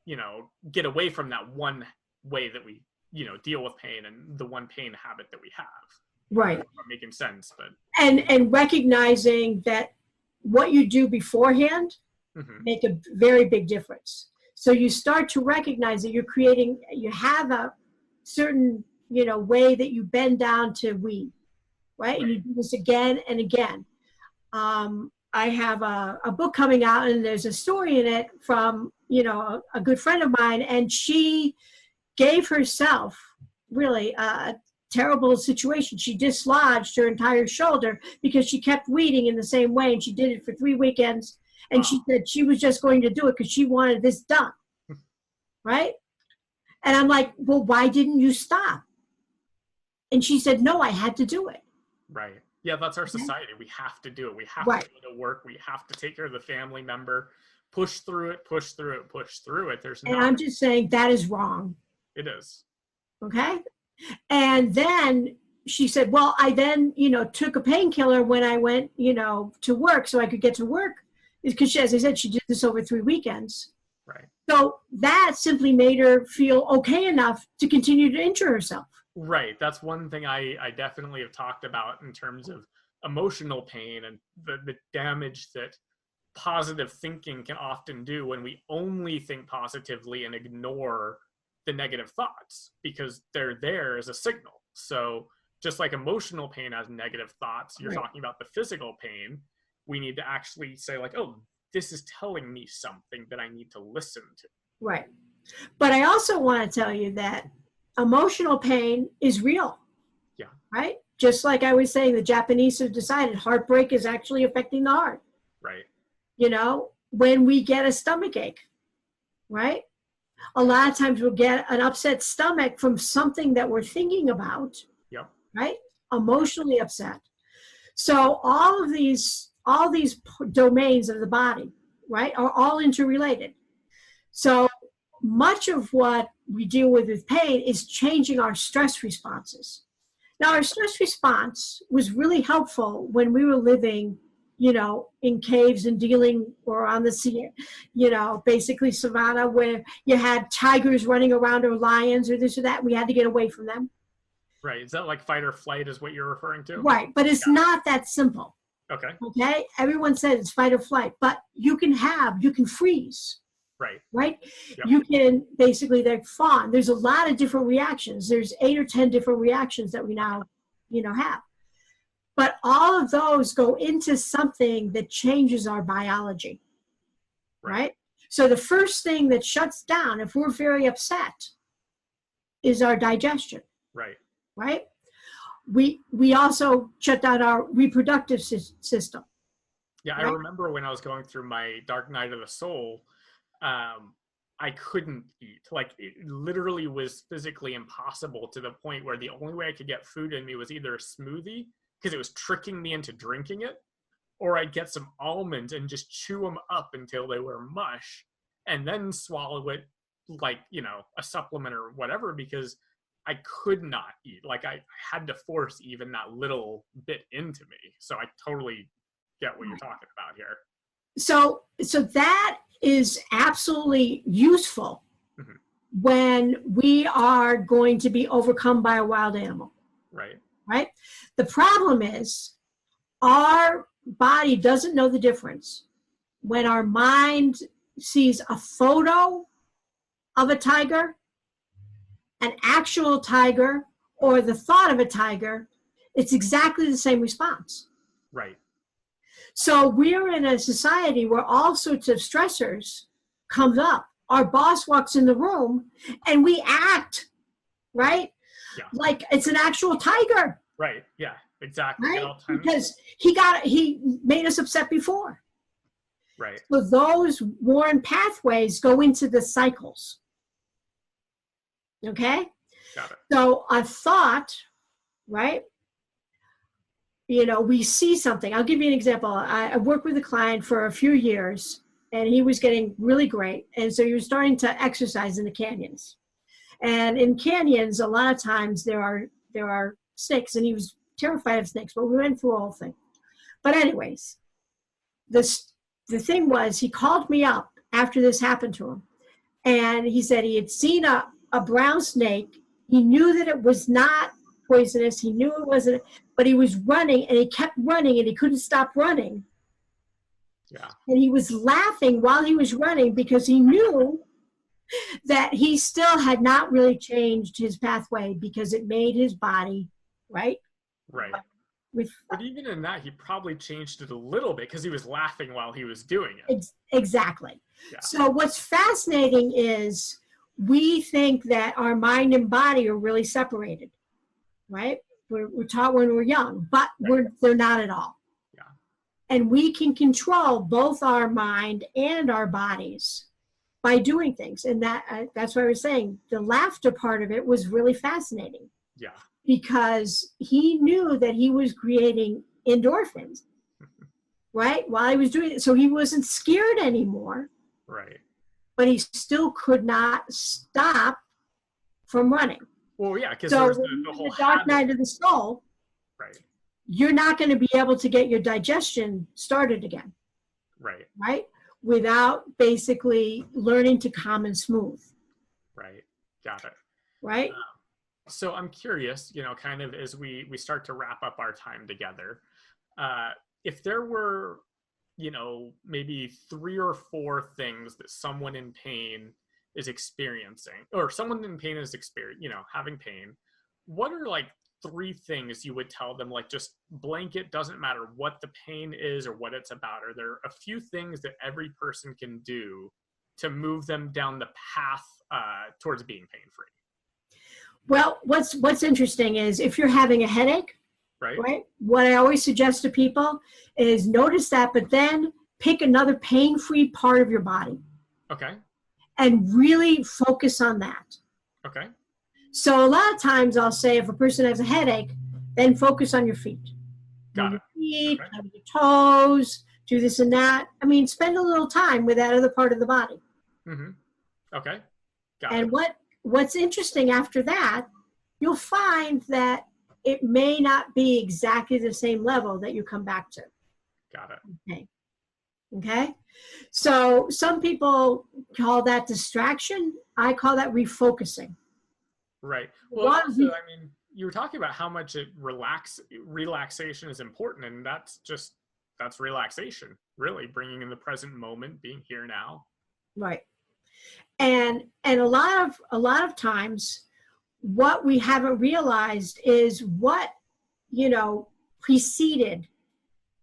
Speaker 1: you know, get away from that one way that we, you know, deal with pain and the one pain habit that we have.
Speaker 2: Right.
Speaker 1: Not making sense, but. And
Speaker 2: recognizing that what you do beforehand make a very big difference. So you start to recognize that you have a certain, you know, way that you bend down to weed, right? And you do this again and again. I have a book coming out, and there's a story in it from, you know, a good friend of mine, and she gave herself really a terrible situation. She dislodged her entire shoulder because she kept weeding in the same way, and she did it for 3 weekends. And she said she was just going to do it because she wanted this done, right? And I'm like, well, why didn't you stop? And she said, no, I had to do it.
Speaker 1: Right. Yeah, that's our society. We have to do it. We have to go to work. We have to take care of the family member. Push through it, push through it, push through it.
Speaker 2: And I'm just saying that is wrong.
Speaker 1: It is. Okay.
Speaker 2: And then she said, well, I then, you know, took a painkiller when I went, you know, to work so I could get to work. Because, as I said, she did this over 3 weekends.
Speaker 1: Right.
Speaker 2: So that simply made her feel okay enough to continue to injure herself.
Speaker 1: Right. That's one thing I definitely have talked about in terms of emotional pain and the damage that positive thinking can often do when we only think positively and ignore the negative thoughts, because they're there as a signal. So just like emotional pain has negative thoughts, you're talking about the physical pain. We need to actually say, like, oh, this is telling me something that I need to listen to. Right.
Speaker 2: But I also want to tell you that emotional pain is real.
Speaker 1: Yeah.
Speaker 2: Right? Just like I was saying, the Japanese have decided heartbreak is actually affecting the heart.
Speaker 1: Right.
Speaker 2: You know, when we get a stomach ache, right? A lot of times we'll get an upset stomach from something that we're thinking about,
Speaker 1: Yep.
Speaker 2: right? Emotionally upset. So all these domains of the body, right, are all interrelated. So much of what we deal with pain is changing our stress responses. Now, our stress response was really helpful when we were living, you know, in caves and dealing, or on the sea, you know, basically savanna, where you had tigers running around, or lions, or this or that. We had to get away from them.
Speaker 1: Right. Is that like fight or flight is what you're referring to?
Speaker 2: Right. But it's not that simple.
Speaker 1: Okay.
Speaker 2: Okay. Everyone says it's fight or flight, but you can freeze.
Speaker 1: Right.
Speaker 2: Right.
Speaker 1: Yep.
Speaker 2: You can basically, they're fawn. There's a lot of different reactions. There's 8 or 10 different reactions that we now, you know, have. But all of those go into something that changes our biology. Right. So the first thing that shuts down if we're very upset is our digestion.
Speaker 1: Right.
Speaker 2: Right. We also shut down our reproductive system.
Speaker 1: Yeah. Right? I remember when I was going through my dark night of the soul, I couldn't eat. Like, it literally was physically impossible, to the point where the only way I could get food in me was either a smoothie, because it was tricking me into drinking it, or I'd get some almonds and just chew them up until they were mush, and then swallow it like, you know, a supplement or whatever, because I could not eat. Like, I had to force even that little bit into me. So I totally get what you're talking about here.
Speaker 2: So that is absolutely useful when we are going to be overcome by a wild animal.
Speaker 1: Right.
Speaker 2: Right. The problem is our body doesn't know the difference when our mind sees a photo of a tiger, an actual tiger, or the thought of a tiger. It's exactly the same response.
Speaker 1: Right.
Speaker 2: So we're in a society where all sorts of stressors comes up. Our boss walks in the room and we act, right?
Speaker 1: Yeah.
Speaker 2: Like it's an actual tiger.
Speaker 1: Right. Yeah, exactly.
Speaker 2: Right? Because he made us upset before.
Speaker 1: Right.
Speaker 2: So those worn pathways go into the cycles. Okay?
Speaker 1: Got it.
Speaker 2: So a thought, right? You know, we see something. I'll give you an example. I worked with a client for a few years, and he was getting really great. And so he was starting to exercise in the canyons. And in canyons, a lot of times there are snakes, and he was terrified of snakes, but we went through the whole thing. But anyways, the thing was, he called me up after this happened to him, and he said he had seen a brown snake. He knew that it was not poisonous. He knew it wasn't, but he was running, and he kept running, and he couldn't stop running.
Speaker 1: Yeah.
Speaker 2: And he was laughing while he was running because he knew that he still had not really changed his pathway, because it made his body, right?
Speaker 1: Right. But even in that, he probably changed it a little bit because he was laughing while he was doing it.
Speaker 2: Exactly.
Speaker 1: Yeah.
Speaker 2: So what's fascinating is we think that our mind and body are really separated, right? We're taught when we're young, but they're not at all.
Speaker 1: Yeah.
Speaker 2: And we can control both our mind and our bodies by doing things. And that's what I was saying. The laughter part of it was really fascinating.
Speaker 1: Yeah.
Speaker 2: Because he knew that he was creating endorphins, right? While he was doing it. So he wasn't scared anymore.
Speaker 1: Right.
Speaker 2: But he still could not stop from running.
Speaker 1: Well, yeah, because
Speaker 2: so
Speaker 1: there's the whole
Speaker 2: dark night of the soul.
Speaker 1: Right.
Speaker 2: You're not going to be able to get your digestion started again.
Speaker 1: Right.
Speaker 2: Right? Without basically learning to calm and smooth.
Speaker 1: Right. Got it.
Speaker 2: Right?
Speaker 1: So I'm curious, you know, kind of as we start to wrap up our time together, if there were, you know, maybe 3 or 4 things that someone in pain is experiencing, or someone in pain is having pain, what are like 3 things you would tell them, like just blanket, doesn't matter what the pain is or what it's about? Are there a few things that every person can do to move them down the path towards being pain-free?
Speaker 2: Well, what's interesting is if you're having a headache,
Speaker 1: right?
Speaker 2: What I always suggest to people is notice that, but then pick another pain-free part of your body.
Speaker 1: Okay.
Speaker 2: and really focus on that.
Speaker 1: Okay.
Speaker 2: So a lot of times I'll say if a person has a headache, then focus on your feet.
Speaker 1: Got
Speaker 2: Move
Speaker 1: it.
Speaker 2: your feet,
Speaker 1: Okay.
Speaker 2: have your toes, do this and that. I mean, spend a little time with that other part of the body.
Speaker 1: Mm-hmm. Okay. Got
Speaker 2: And
Speaker 1: it.
Speaker 2: what's interesting after that, you'll find that it may not be exactly the same level that you come back to.
Speaker 1: Got it.
Speaker 2: Okay. Okay. So some people call that distraction. I call that refocusing.
Speaker 1: Right. Well, also, I mean, you were talking about how much relaxation is important, and that's relaxation, really, bringing in the present moment, being here now.
Speaker 2: Right. And a lot of times what we haven't realized is what, preceded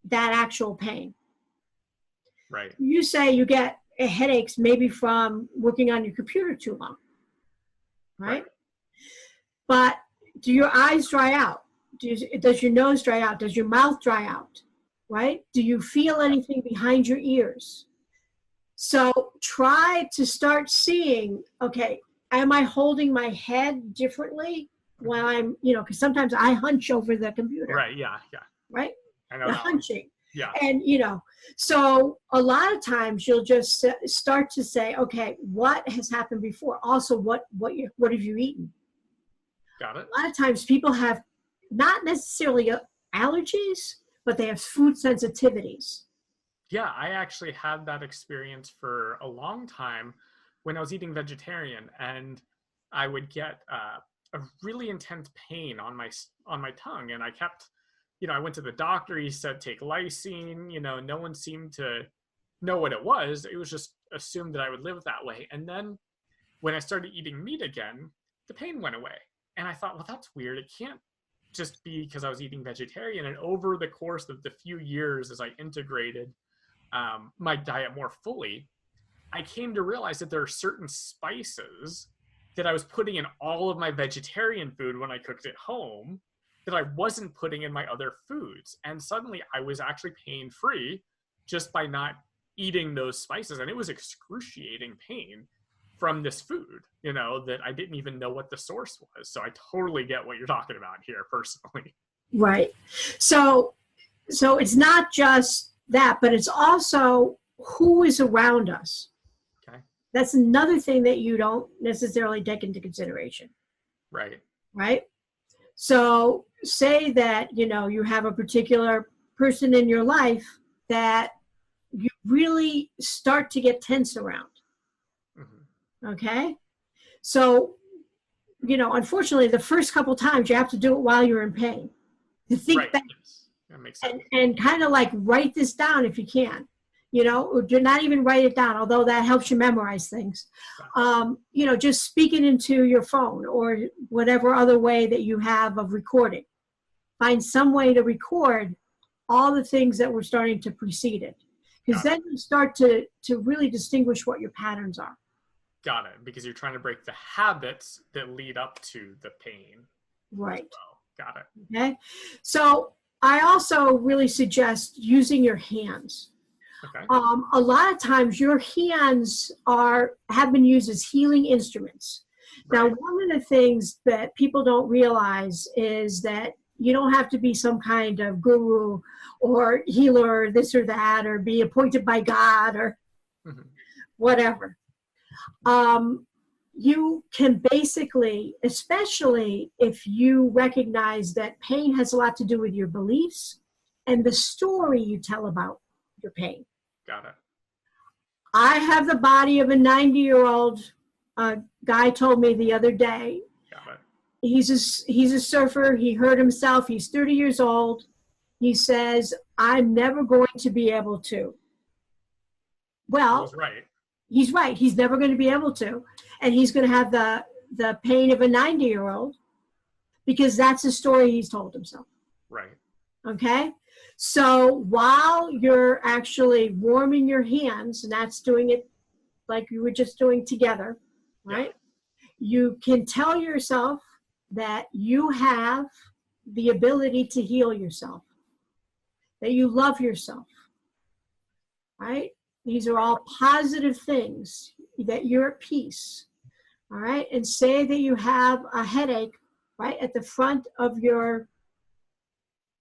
Speaker 2: that actual pain.
Speaker 1: Right.
Speaker 2: You say you get headaches maybe from working on your computer too long, right? But do your eyes dry out? Does your nose dry out? Does your mouth dry out, right? Do you feel anything behind your ears? So try to start seeing, okay, am I holding my head differently when I'm, because sometimes I hunch over the computer.
Speaker 1: Right, yeah.
Speaker 2: Right?
Speaker 1: I know.
Speaker 2: You're hunching.
Speaker 1: Yeah.
Speaker 2: And, so a lot of times you'll just start to say, okay, what has happened before? Also, what have you eaten?
Speaker 1: Got it.
Speaker 2: A lot of times people have not necessarily allergies, but they have food sensitivities.
Speaker 1: Yeah, I actually had that experience for a long time when I was eating vegetarian, and I would get a really intense pain on my tongue, and I kept, I went to the doctor. He said take lysine. No one seemed to know what it was. It was just assumed that I would live that way. And then when I started eating meat again, the pain went away, and I thought, well, that's weird. It can't just be because I was eating vegetarian. And over the course of the few years as I integrated my diet more fully, I came to realize that there are certain spices that I was putting in all of my vegetarian food when I cooked at home that I wasn't putting in my other foods. And suddenly I was actually pain-free just by not eating those spices. And it was excruciating pain from this food, that I didn't even know what the source was. So I totally get what you're talking about here personally.
Speaker 2: Right. So it's not just that, but it's also who is around us.
Speaker 1: Okay.
Speaker 2: That's another thing that you don't necessarily take into consideration.
Speaker 1: Right.
Speaker 2: Right. So say that, you have a particular person in your life that you really start to get tense around. Mm-hmm. Okay. So, unfortunately, the first couple times you have to do it while you're in pain. To think back.
Speaker 1: Yes. That makes sense.
Speaker 2: And kind of like write this down if you can, or do not even write it down, although that helps you memorize things. Just speak it into your phone or whatever other way that you have of recording. Find some way to record all the things that were starting to precede it. Because then you start to really distinguish what your patterns are.
Speaker 1: Got it. Because you're trying to break the habits that lead up to the pain.
Speaker 2: Right.
Speaker 1: Got it.
Speaker 2: Okay. So I also really suggest using your hands.
Speaker 1: Okay.
Speaker 2: A lot of times your hands have been used as healing instruments. Right. Now, one of the things that people don't realize is that you don't have to be some kind of guru or healer or this or that, or be appointed by God or whatever. You can basically, especially if you recognize that pain has a lot to do with your beliefs and the story you tell about your pain.
Speaker 1: Got it.
Speaker 2: I have the body of a 90-year-old guy told me the other day.
Speaker 1: Got it.
Speaker 2: He's a surfer. He hurt himself. He's 30 years old. He says, I'm never going to be able to. Well,
Speaker 1: he's right.
Speaker 2: He's right. He's never going to be able to. And he's going to have the pain of a 90-year-old because that's the story he's told himself.
Speaker 1: Right. Okay.
Speaker 2: So while you're actually warming your hands, and that's doing it like you were just doing together, right? Yeah. You can tell yourself that you have the ability to heal yourself, that you love yourself, right? These are all positive things. that you're at peace, all right? And say that you have a headache right at the front of your,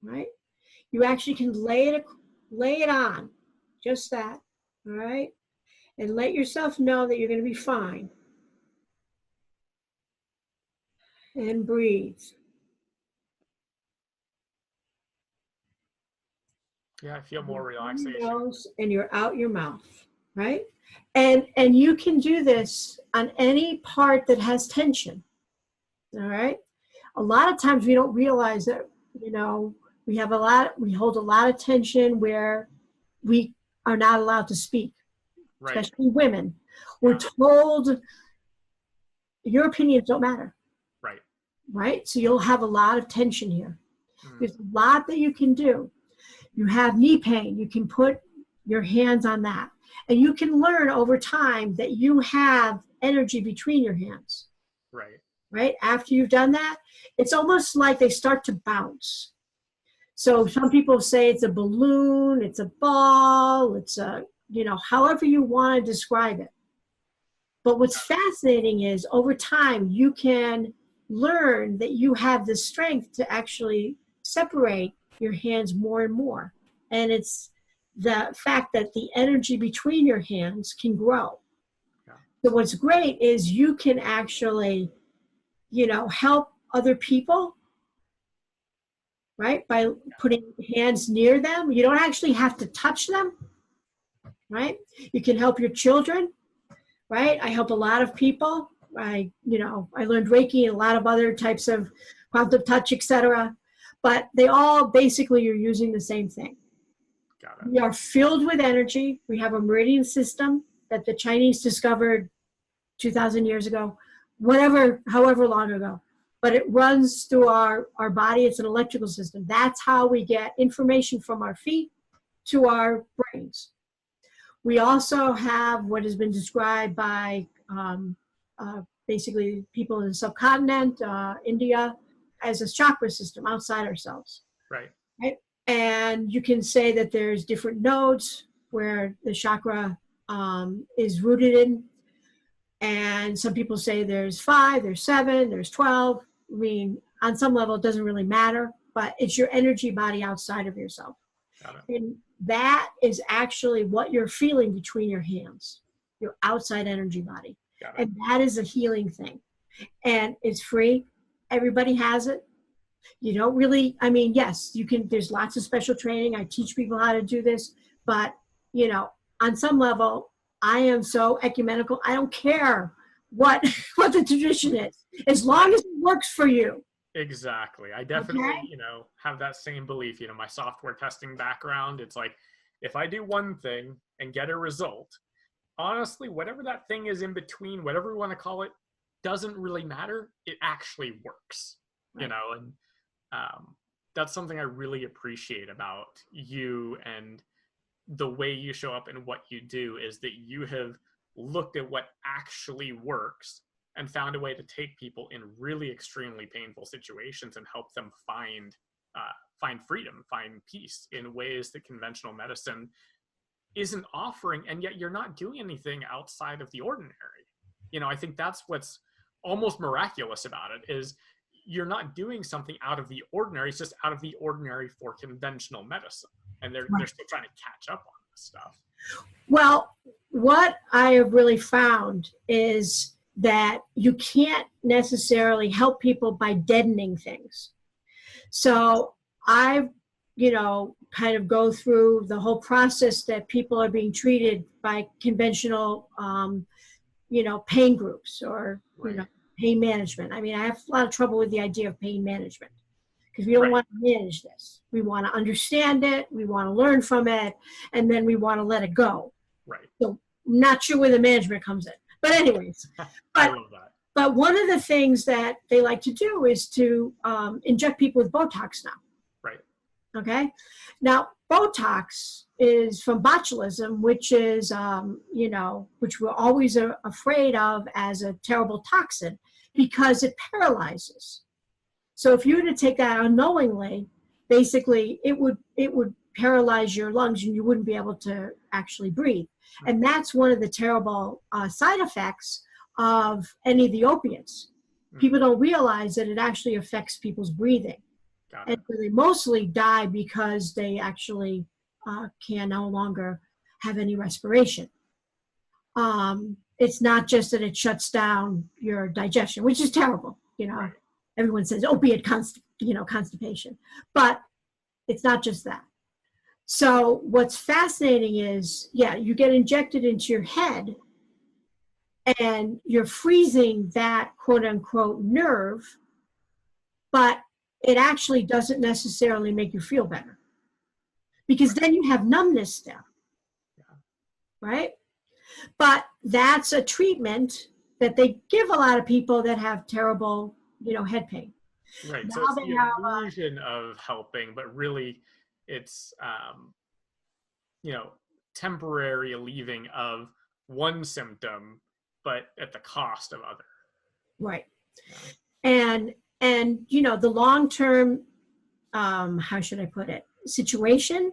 Speaker 2: right? You actually can lay it on, just that, all right? And let yourself know that you're going to be fine. And breathe.
Speaker 1: Yeah, I feel more relaxation.
Speaker 2: And you're out your mouth, right? And you can do this on any part that has tension, all right? A lot of times we don't realize that, you know, we hold a lot of tension where we are not allowed to speak,
Speaker 1: right.
Speaker 2: Especially women. We're told your opinions don't matter.
Speaker 1: Right.
Speaker 2: Right? So you'll have a lot of tension here. There's a lot that you can do. You have knee pain, you can put your hands on that. And you can learn over time that you have energy between your hands.
Speaker 1: Right.
Speaker 2: Right? After you've done that, it's almost like they start to bounce. So some people say it's a balloon, it's a ball, it's a, you know, however you want to describe it. But what's fascinating is over time, you can learn that you have the strength to actually separate your hands more and more. And it's the fact that the energy between your hands can grow. Yeah. So what's great is you can actually, you know, help other people, right? By putting hands near them. You don't actually have to touch them, right? You can help your children, right? I help a lot of people. I learned Reiki and a lot of other types of quantum touch, etc. But they all basically are using the same thing.
Speaker 1: Got it.
Speaker 2: We are filled with energy. We have a meridian system that the Chinese discovered 2,000 years ago, however long ago. But it runs through our body. It's an electrical system. That's how we get information from our feet to our brains. We also have what has been described by basically people in the subcontinent, India, as a chakra system outside ourselves.
Speaker 1: Right.
Speaker 2: Right. And you can say that there's different nodes where the chakra is rooted in. And some people say there's 5, there's 7, there's 12. I mean, on some level, it doesn't really matter, but it's your energy body outside of yourself.
Speaker 1: Got it.
Speaker 2: And that is actually what you're feeling between your hands, your outside energy body.
Speaker 1: Got it.
Speaker 2: And that is a healing thing. And it's free. Everybody has it. You don't really, I mean, yes, you can, there's lots of special training. I teach people how to do this, but, you know, on some level, I am so ecumenical. I don't care what the tradition is, as long as it works for you.
Speaker 1: Exactly. I definitely, have that same belief. My software testing background, it's like, if I do one thing and get a result, honestly, whatever that thing is in between, whatever we want to call it, doesn't really matter. It actually works, and that's something I really appreciate about you and the way you show up and what you do, is that you have looked at what actually works and found a way to take people in really extremely painful situations and help them find freedom, find peace in ways that conventional medicine isn't offering, and yet you're not doing anything outside of the ordinary. I think that's what's almost miraculous about it, is you're not doing something out of the ordinary. It's just out of the ordinary for conventional medicine, and they're still trying to catch up on this stuff.
Speaker 2: Well, what I have really found is that you can't necessarily help people by deadening things. So I, kind of go through the whole process that people are being treated by conventional, pain groups or, pain management. I mean, I have a lot of trouble with the idea of pain management, because we don't want to manage this. We want to understand it. We want to learn from it. And then we want to let it go.
Speaker 1: Right.
Speaker 2: So I'm not sure where the management comes in. But anyways,
Speaker 1: I love that.
Speaker 2: But one of the things that they like to do is to inject people with Botox now.
Speaker 1: Right.
Speaker 2: Okay. Now, Botox is from botulism, which is, which we're always afraid of as a terrible toxin, because it paralyzes. So if you were to take that unknowingly, basically it would paralyze your lungs and you wouldn't be able to actually breathe. And that's one of the terrible side effects of any of the opiates. People don't realize that it actually affects people's breathing. And so they mostly die because they actually can no longer have any respiration. It's not just that it shuts down your digestion, which is terrible. You know, everyone says opiate constipation, but it's not just that. So what's fascinating is, yeah, you get injected into your head and you're freezing that quote unquote nerve, but it actually doesn't necessarily make you feel better, because then you have numbness there, right? But that's a treatment that they give a lot of people that have terrible, head pain.
Speaker 1: Right.
Speaker 2: Now
Speaker 1: So it's
Speaker 2: they
Speaker 1: the
Speaker 2: have,
Speaker 1: illusion of helping, but really it's, temporary relieving of one symptom, but at the cost of other.
Speaker 2: right. And the long-term, how should I put it, situation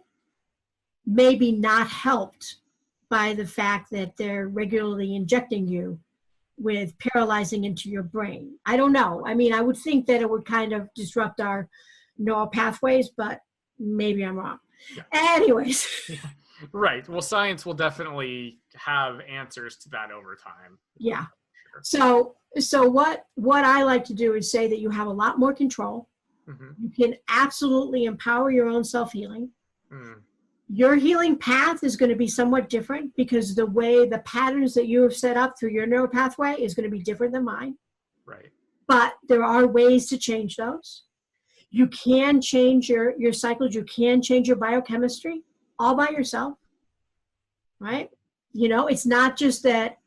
Speaker 2: may be not helped by the fact that they're regularly injecting you with paralyzing into your brain. I don't know. I mean, I would think that it would kind of disrupt our neural pathways, but maybe I'm wrong.
Speaker 1: Yeah.
Speaker 2: Anyways.
Speaker 1: Yeah. Right. Well, science will definitely have answers to that over time.
Speaker 2: Yeah.
Speaker 1: Sure.
Speaker 2: So what I like to do is say that you have a lot more control. You can absolutely empower your own self-healing. Your healing path is going to be somewhat different because the patterns that you have set up through your neural pathway is going to be different than mine.
Speaker 1: Right.
Speaker 2: But there are ways to change those. You can change your cycles. You can change your biochemistry all by yourself, right? It's not just that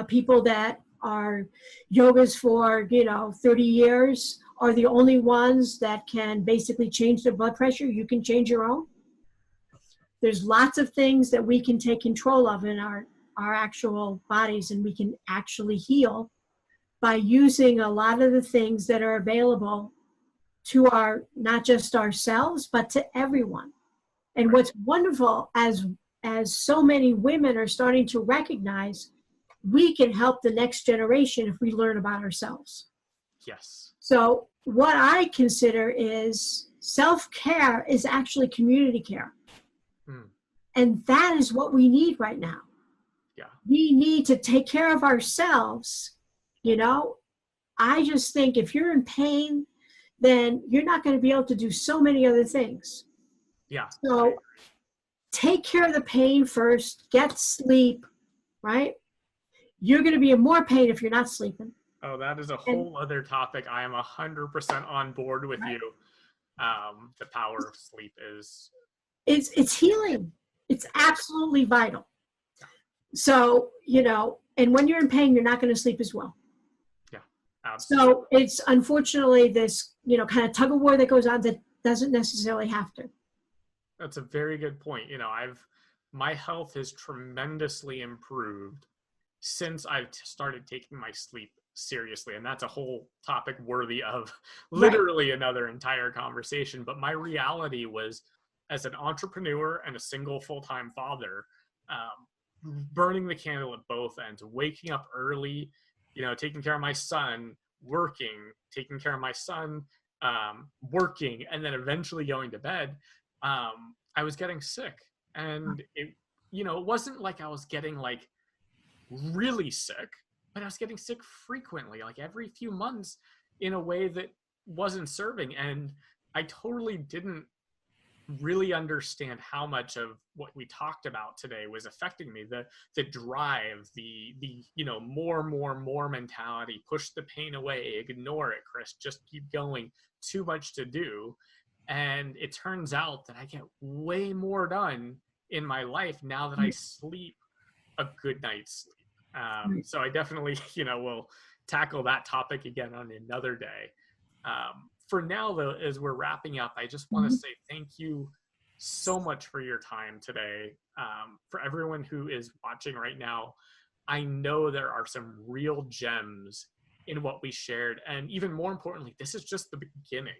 Speaker 2: people that are yogas for, 30 years are the only ones that can basically change their blood pressure. You can change your own. There's lots of things that we can take control of in our actual bodies, and we can actually heal by using a lot of the things that are available to not just ourselves, but to everyone. And what's wonderful, as so many women are starting to recognize, we can help the next generation if we learn about ourselves.
Speaker 1: Yes.
Speaker 2: So what I consider is self-care is actually community care. And that is what we need right now.
Speaker 1: Yeah.
Speaker 2: We need to take care of ourselves. I just think if you're in pain, then you're not going to be able to do so many other things.
Speaker 1: Yeah.
Speaker 2: So take care of the pain first, get sleep, right? You're going to be in more pain if you're not sleeping.
Speaker 1: Oh, that is a whole other topic. I am 100% on board with you. The power of sleep is...
Speaker 2: It's healing. It's absolutely vital. So, and when you're in pain, you're not going to sleep as well.
Speaker 1: Yeah, absolutely.
Speaker 2: So it's unfortunately this, kind of tug of war that goes on that doesn't necessarily have to.
Speaker 1: That's a very good point. My health has tremendously improved since I've started taking my sleep seriously. And that's a whole topic worthy of literally another entire conversation. But my reality was, as an entrepreneur and a single full-time father, burning the candle at both ends, waking up early, taking care of my son, working, taking care of my son, working, and then eventually going to bed. I was getting sick, and it wasn't like I was getting like really sick, but I was getting sick frequently, like every few months, in a way that wasn't serving. And I totally didn't really understand how much of what we talked about today was affecting me. The drive, the more mentality, push the pain away, ignore it, Chris, just keep going, too much to do. And it turns out that I get way more done in my life now that I sleep a good night's sleep. So I definitely, will tackle that topic again on another day. For now, though, as we're wrapping up, I just want to say thank you so much for your time today. For everyone who is watching right now, I know there are some real gems in what we shared. And even more importantly, this is just the beginning.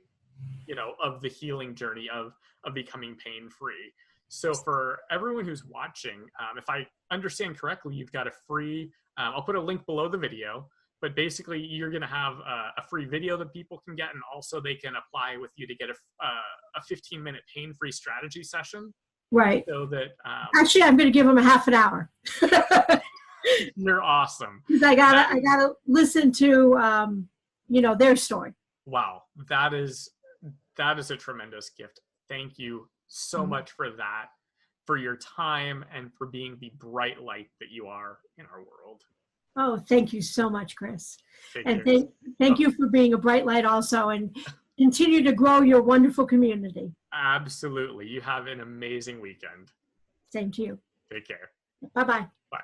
Speaker 1: of the healing journey of becoming pain-free. So for everyone who's watching, if I understand correctly, you've got a free, I'll put a link below the video, but basically you're going to have a free video that people can get, and also they can apply with you to get a 15-minute pain-free strategy session.
Speaker 2: Right.
Speaker 1: So that
Speaker 2: actually, I'm going to give them a half an hour.
Speaker 1: You're awesome.
Speaker 2: Because I gotta listen to their story.
Speaker 1: Wow, that is a tremendous gift. Thank you so much for that, for your time, and for being the bright light that you are in our world.
Speaker 2: Oh, thank you so much, Chris. And thank you for being a bright light also, and continue to grow your wonderful community.
Speaker 1: Absolutely. You have an amazing weekend.
Speaker 2: Same to you.
Speaker 1: Take care.
Speaker 2: Bye-bye.
Speaker 1: Bye.